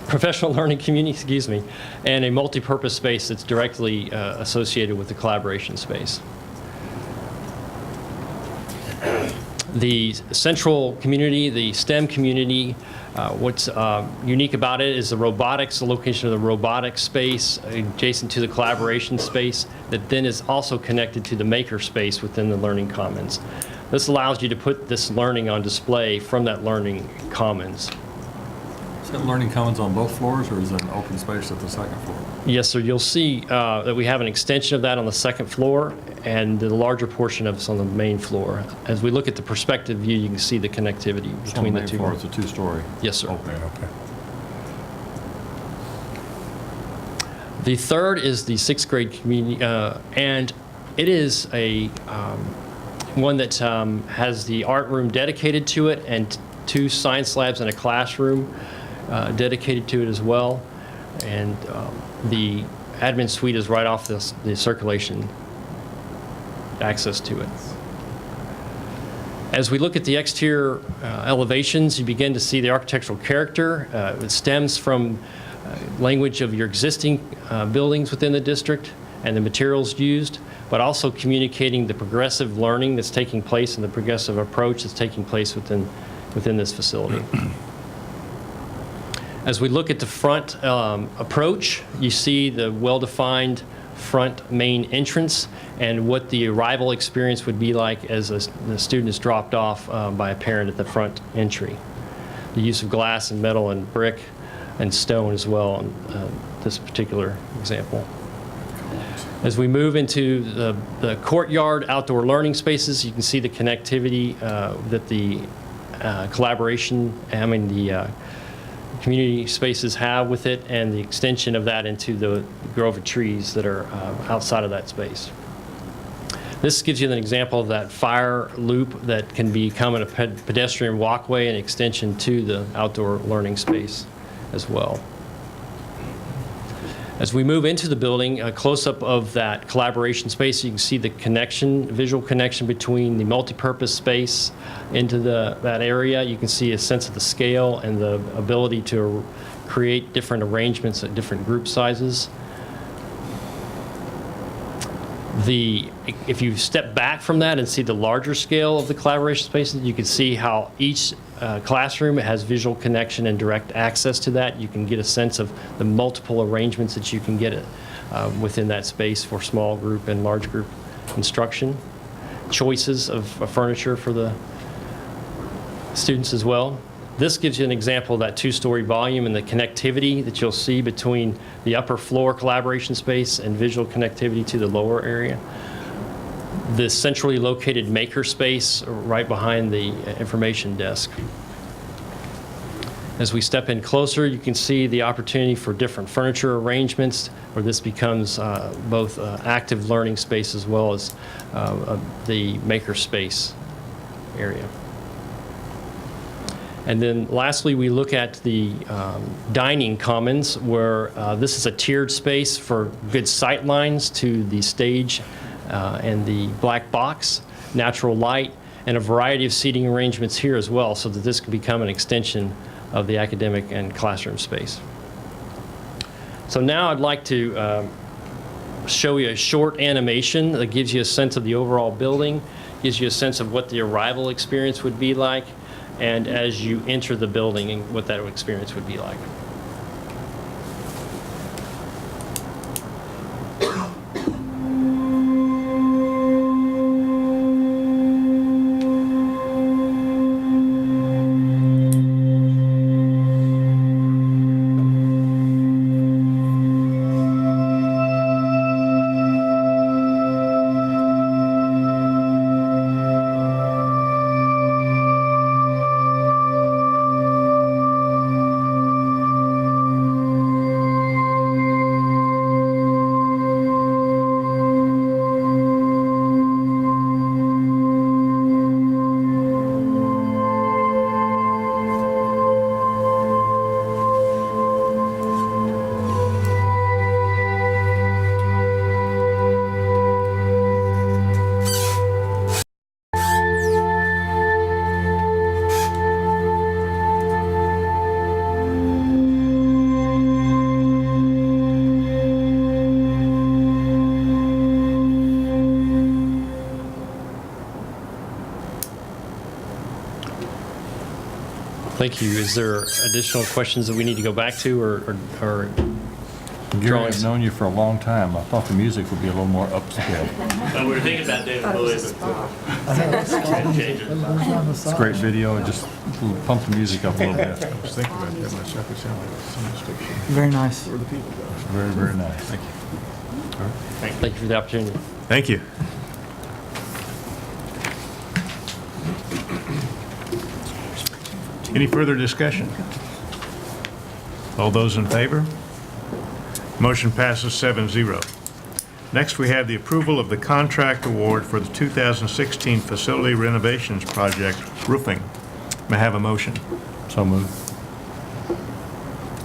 professional learning community, excuse me, and a multi-purpose space that's directly associated with the collaboration space. The central community, the STEM community, what's unique about it is the robotics, the location of the robotics space adjacent to the collaboration space that then is also connected to the maker space within the Learning Commons. This allows you to put this learning on display from that Learning Commons. Is that Learning Commons on both floors, or is there an open space at the second floor? Yes, sir. You'll see that we have an extension of that on the second floor, and the larger portion of it's on the main floor. As we look at the perspective view, you can see the connectivity between the two. Floor, it's a 2-story. Yes, sir. Okay. The third is the 6th grade community, and it is a one that has the art room dedicated to it, and 2 science labs and a classroom dedicated to it as well. And the admin suite is right off the circulation access to it. As we look at the exterior elevations, you begin to see the architectural character. It stems from language of your existing buildings within the district and the materials used, but also communicating the progressive learning that's taking place and the progressive approach that's taking place within this facility. As we look at the front approach, you see the well-defined front main entrance and what the arrival experience would be like as the student is dropped off by a parent at the front entry. The use of glass and metal and brick and stone as well in this particular example. As we move into the courtyard outdoor learning spaces, you can see the connectivity that the community spaces have with it, and the extension of that into the grove of trees that are outside of that space. This gives you an example of that fire loop that can become a pedestrian walkway and extension to the outdoor learning space as well. As we move into the building, a close-up of that collaboration space, you can see the connection, visual connection between the multipurpose space into that area. You can see a sense of the scale and the ability to create different arrangements at different group sizes. If you step back from that and see the larger scale of the collaboration spaces, you can see how each classroom has visual connection and direct access to that. You can get a sense of the multiple arrangements that you can get within that space for small group and large group instruction. Choices of furniture for the students as well. This gives you an example of that two-story volume and the connectivity that you'll see between the upper floor collaboration space and visual connectivity to the lower area. The centrally located maker space right behind the information desk. As we step in closer, you can see the opportunity for different furniture arrangements, where this becomes both active learning space as well as the maker space area. And then lastly, we look at the dining commons, where this is a tiered space for good sight lines to the stage and the black box, natural light, and a variety of seating arrangements here as well, so that this can become an extension of the academic and classroom space. So now I'd like to show you a short animation that gives you a sense of the overall building, gives you a sense of what the arrival experience would be like, and as you enter the building and what that experience would be like. Thank you. Is there additional questions that we need to go back to or Gary, I've known you for a long time. I thought the music would be a little more upscale. We were thinking about doing a little bit. It's a great video. Just pump the music up a little bit. I was thinking about that myself. It sounded like science fiction. Very nice. Where the people go. Very, very nice. Thank you. All right. Thank you for the opportunity. Thank you. Any further discussion? All those in favor? Motion passes 7-0. Next, we have the approval of the contract award for the 2016 Facility Renovations Project roofing. May I have a motion? So moved.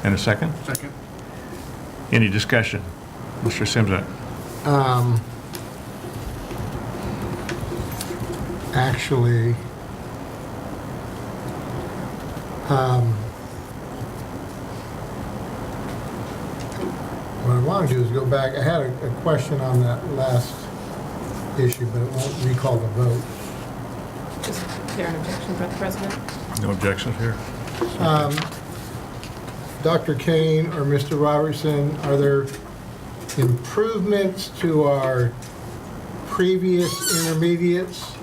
And a second? Second. Any discussion? Mr. Simzak? Actually, what I want to do is go back. I had a question on that last issue, but it won't recall the vote. Is there an objection, President? No objections here? Dr. Kane or Mr. Robertson, are there improvements to our previous intermediates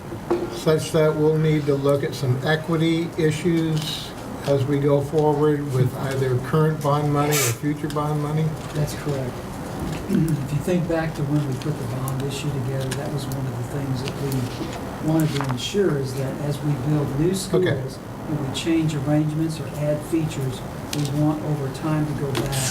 such that we'll need to look at some equity issues as we go forward with either current bond money or future bond money? That's correct. If you think back to when we put the bond issue together, that was one of the things that we wanted to ensure is that as we build new schools, when we change arrangements or add features, we want over time to go back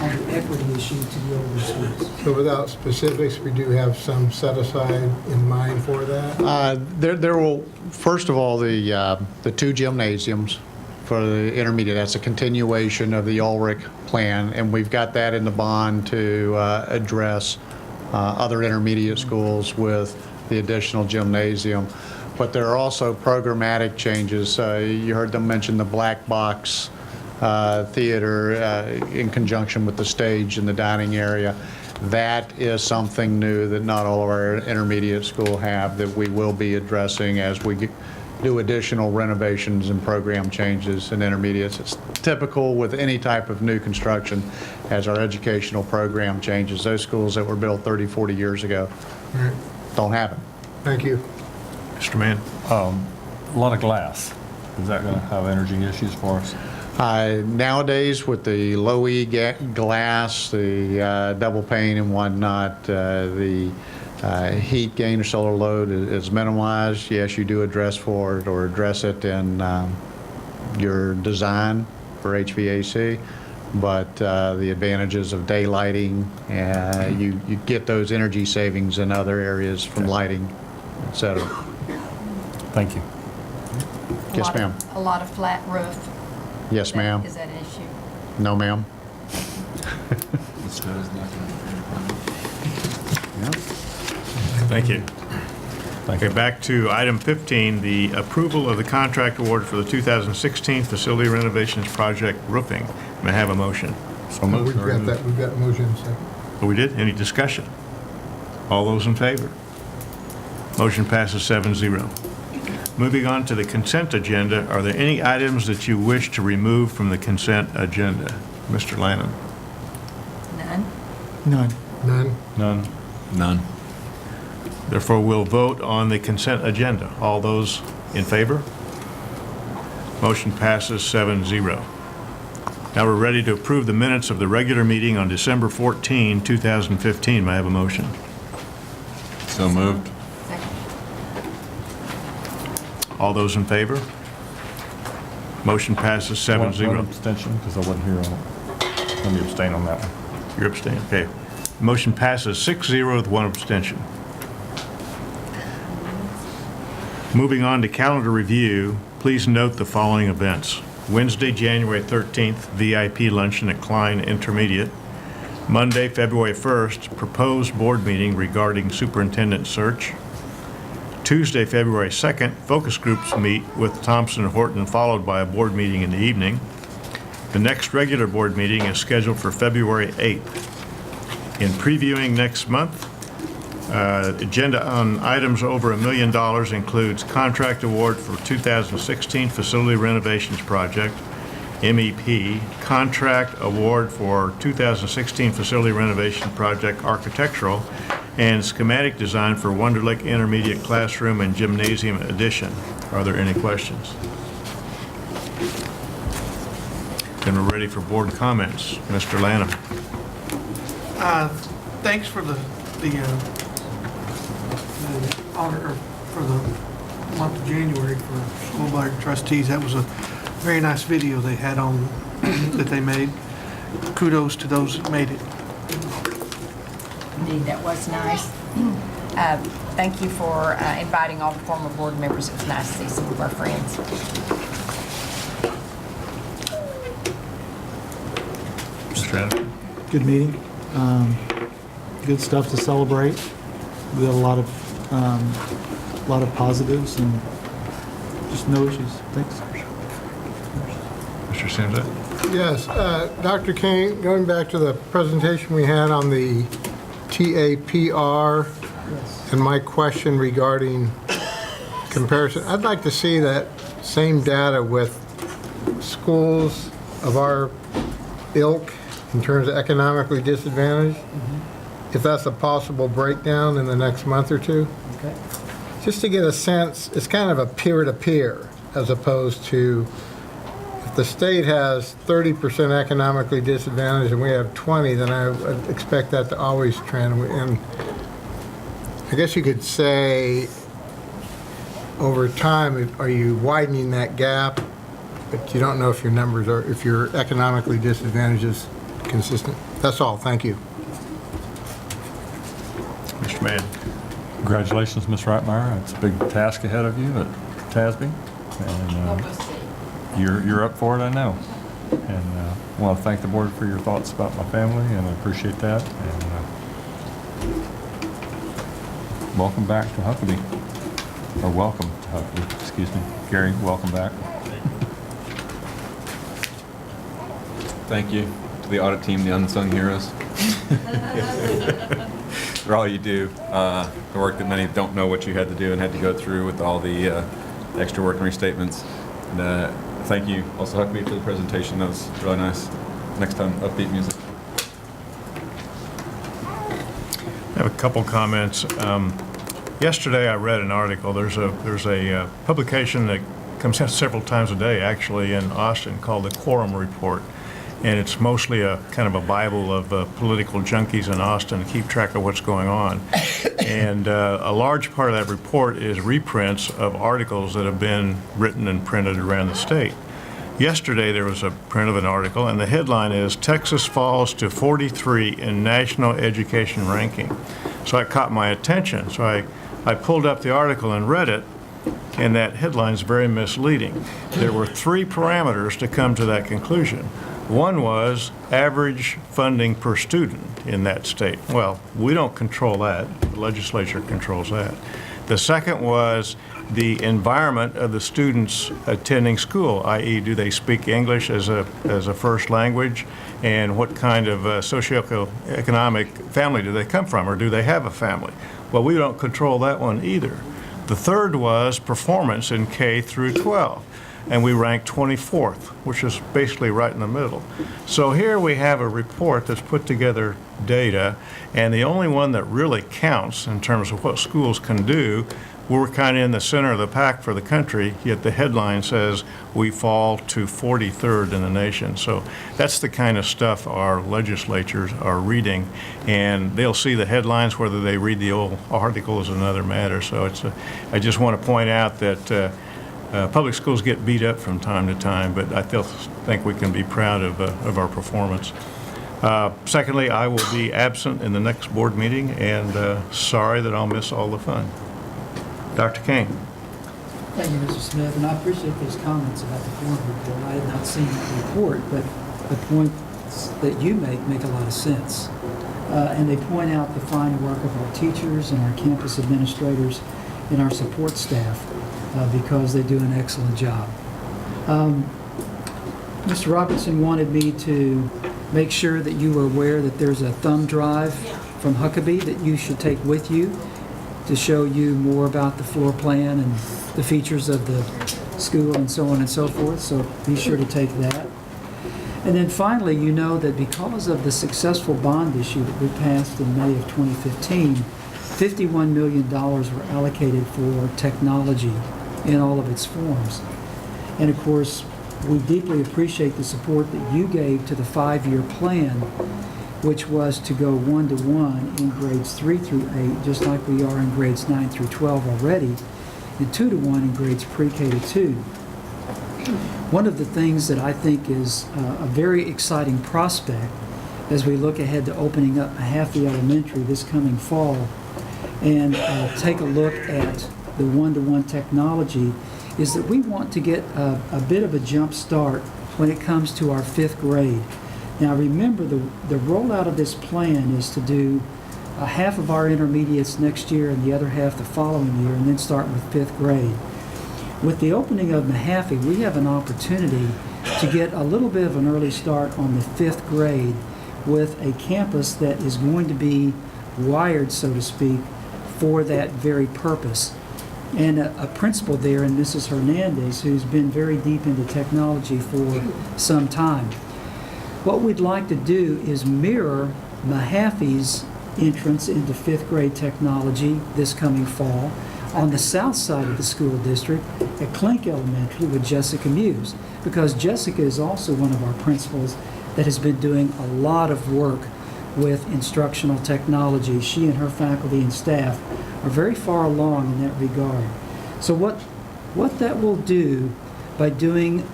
on the equity issue to the older schools. So without specifics, we do have some set aside in mind for that? There will, first of all, the 2 gymnasiums for the intermediate. That's a continuation of the Ulrich plan, and we've got that in the bond to address other intermediate schools with the additional gymnasium. But there are also programmatic changes. You heard them mention the black box theater in conjunction with the stage in the dining area. That is something new that not all of our intermediate school have that we will be addressing as we do additional renovations and program changes in intermediates. It's typical with any type of new construction as our educational program changes. Those schools that were built 30, 40 years ago don't have it. Thank you. Mr. Mann? A lot of glass. Is that going to have energy issues for us? Nowadays, with the low E glass, the double pane and whatnot, the heat gain or solar load is minimized. Yes, you do address for it or address it in your design for HVAC, but the advantages of daylighting, you get those energy savings in other areas from lighting, et cetera. Thank you. Yes, ma'am. A lot of flat roof. Yes, ma'am. Is that an issue? No, ma'am. Thank you. Okay, back to item 15, the approval of the contract award for the 2016 facility renovations project roofing. May I have a motion? So We've got that, we've got a motion and a second. Oh, we did? Any discussion? All those in favor? Motion passes 7-0. Moving on to the consent agenda, are there any items that you wish to remove from the consent agenda? Mr. Lannon? None. None. None? None. None. Therefore, we'll vote on the consent agenda. All those in favor? Motion passes 7-0. Now we're ready to approve the minutes of the regular meeting on December 14, 2015. May I have a motion? So moved. All those in favor? Motion passes One 7-0. abstention, because I wasn't here on it. Let me abstain on that one. You're abstaining, okay. Motion passes 6-0 with one abstention. Moving on to calendar review, please note the following events. Wednesday, January 13th, VIP luncheon at Klein Intermediate. Monday, February 1st, proposed board meeting regarding superintendent search. Tuesday, February 2nd, focus groups meet with Thompson and Horton, followed by a board meeting in the evening. The next regular board meeting is scheduled for February 8th. In previewing next month, agenda on items over $1 million includes contract award for 2016 facility renovations project, MEP, contract award for 2016 facility renovation project architectural, and schematic design for Wonderlic Intermediate Classroom and Gymnasium addition. Are there any questions? Then we're ready for board comments. Mr. Lanham. Thanks for the honor for the month of January for School Board Trustees. That was a very nice video they had on that they made. Kudos to those that made it. Indeed, that was nice. Thank you for inviting all the former board members. It was nice to see some of our friends. Mr. Adams. Good meeting. Good stuff to celebrate. We had a lot of positives and just no issues. Thanks. Mr. Sims. Yes, Dr. Kane, going back to the presentation we had on the TAPR And my question regarding comparison, I'd like to see that same data with schools of our ilk in terms of economically disadvantaged, if that's a possible breakdown in the next month or two. Okay. Just to get a sense, it's kind of a peer-to-peer as opposed to if the state has 30% economically disadvantaged and we have 20, then I would expect that to always trend. And I guess you could say over time, are you widening that gap? But you don't know if your numbers are, if your economically disadvantaged is consistent. That's all. Thank you. Mr. Mann. Congratulations, Ms. Reitmeyer. It's a big task ahead of you at TASB, and you're up for it, I know. And I want to thank the board for your thoughts about my family, and I appreciate that. And welcome back to Huckabee, or welcome to Huckabee, excuse me. Gary, welcome back. Thank you to the audit team, the unsung heroes. For all you do, the work that many don't know what you had to do and had to go through with all the extra work and restatements. And thank you also, Huckabee, for the presentation. That was really nice. Next time, upbeat music. I have a couple comments. Yesterday, I read an article. There's a publication that comes out several times a day, actually, in Austin called the Quorum Report. And it's mostly a kind of a Bible of political junkies in Austin to keep track of what's going on. And a large part of that report is reprints of articles that have been written and printed around the state. Yesterday, there was a print of an article, and the headline is, Texas falls to 43 in national education ranking. So it caught my attention. So I pulled up the article and read it, and that headline is very misleading. There were 3 parameters to come to that conclusion. One was average funding per student in that state. Well, we don't control that. The legislature controls that. The second was the environment of the students attending school, i.e., do they speak English as a first language, and what kind of socioeconomic family do they come from, or do they have a family? Well, we don't control that one either. The third was performance in K through 12. And we ranked 24th, which is basically right in the middle. So here we have a report that's put together data, and the only one that really counts in terms of what schools can do, we're kind of in the center of the pack for the country, yet the headline says we fall to 43rd in the nation. So that's the kind of stuff our legislatures are reading, and they'll see the headlines. Whether they read the old article is another matter. So I just want to point out that public schools get beat up from time to time, but I still think we can be proud of our performance. Secondly, I will be absent in the next board meeting, and sorry that I'll miss all the fun. Dr. Kane. Thank you, Mr. Smith, and I appreciate those comments about the Quorum Report. I had not seen that report, but the points that you make a lot of sense. And they point out the fine work of our teachers and our campus administrators and our support staff, because they do an excellent job. Mr. Robertson wanted me to make sure that you were aware that there's a thumb drive from Huckabee that you should take with you to show you more about the floor plan and the features of the school and so on and so forth, so be sure to take that. And then finally, you know that because of the successful bond issue that we passed in May of 2015, $51 million were allocated for technology in all of its forms. And of course, we deeply appreciate the support that you gave to the 5-year plan, which was to go 1-to-1 in grades 3 through 8, just like we are in grades 9 through 12 already, and 2-to-1 in grades pre-K to 2. One of the things that I think is a very exciting prospect as we look ahead to opening up Mahaffey Elementary this coming fall and take a look at the 1-to-1 technology is that we want to get a bit of a jump start when it comes to our 5th grade. Now remember, the rollout of this plan is to do half of our intermediates next year and the other half the following year, and then start with 5th grade. With the opening of Mahaffey, we have an opportunity to get a little bit of an early start on the 5th grade with a campus that is going to be wired, so to speak, for that very purpose. And a principal there, and Mrs. Hernandez, who's been very deep into technology for some time. What we'd like to do is mirror Mahaffey's entrance into 5th grade technology this coming fall on the south side of the school district at Klink Elementary with Jessica Muse, because Jessica is also one of our principals that has been doing a lot of work with instructional technology. She and her faculty and staff are very far along in that regard. So what that will do by doing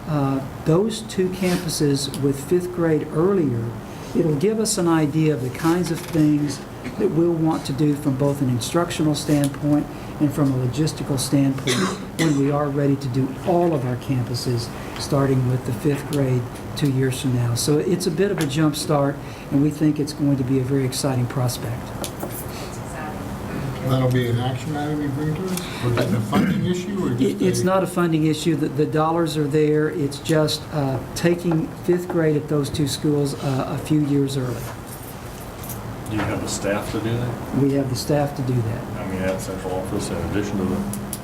those two campuses with 5th grade earlier, it'll give us an idea of the kinds of things that we'll want to do from both an instructional standpoint and from a logistical standpoint when we are ready to do all of our campuses, starting with the 5th grade 2 years from now. So it's a bit of a jump start, and we think it's going to be a very exciting prospect. That'll be an action item you bring to us? Or is it a funding issue? Or just It's not a funding issue. The dollars are there. It's just taking 5th grade at those two schools a few years early. Do you have the staff to do that? We have the staff to do that. I mean, at central office in addition to the...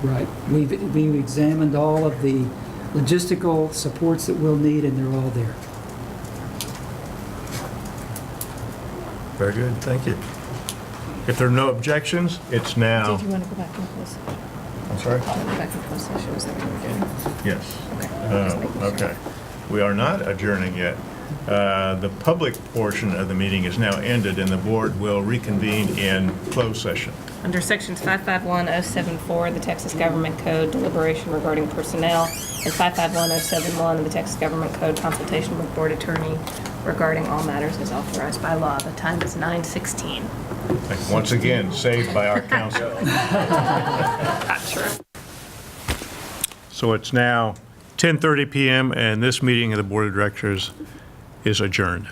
Right. We've examined all of the logistical supports that we'll need, and they're all there. Very good, thank you. If there are no objections, it's now. Did you want to go back in closed session? I'm sorry? Do you want to go back in closed session? Is that what we're doing? Yes. Okay. Okay. We are not adjourning yet. The public portion of the meeting is now ended, and the board will reconvene in closed session. Under sections 551074 of the Texas Government Code, deliberation regarding personnel, and 551071 of the Texas Government Code, consultation with board attorney regarding all matters as authorized by law. The time is 9:16. Once again, saved by our counsel. So it's now 10:30 p.m., and this meeting of the Board of Directors is adjourned.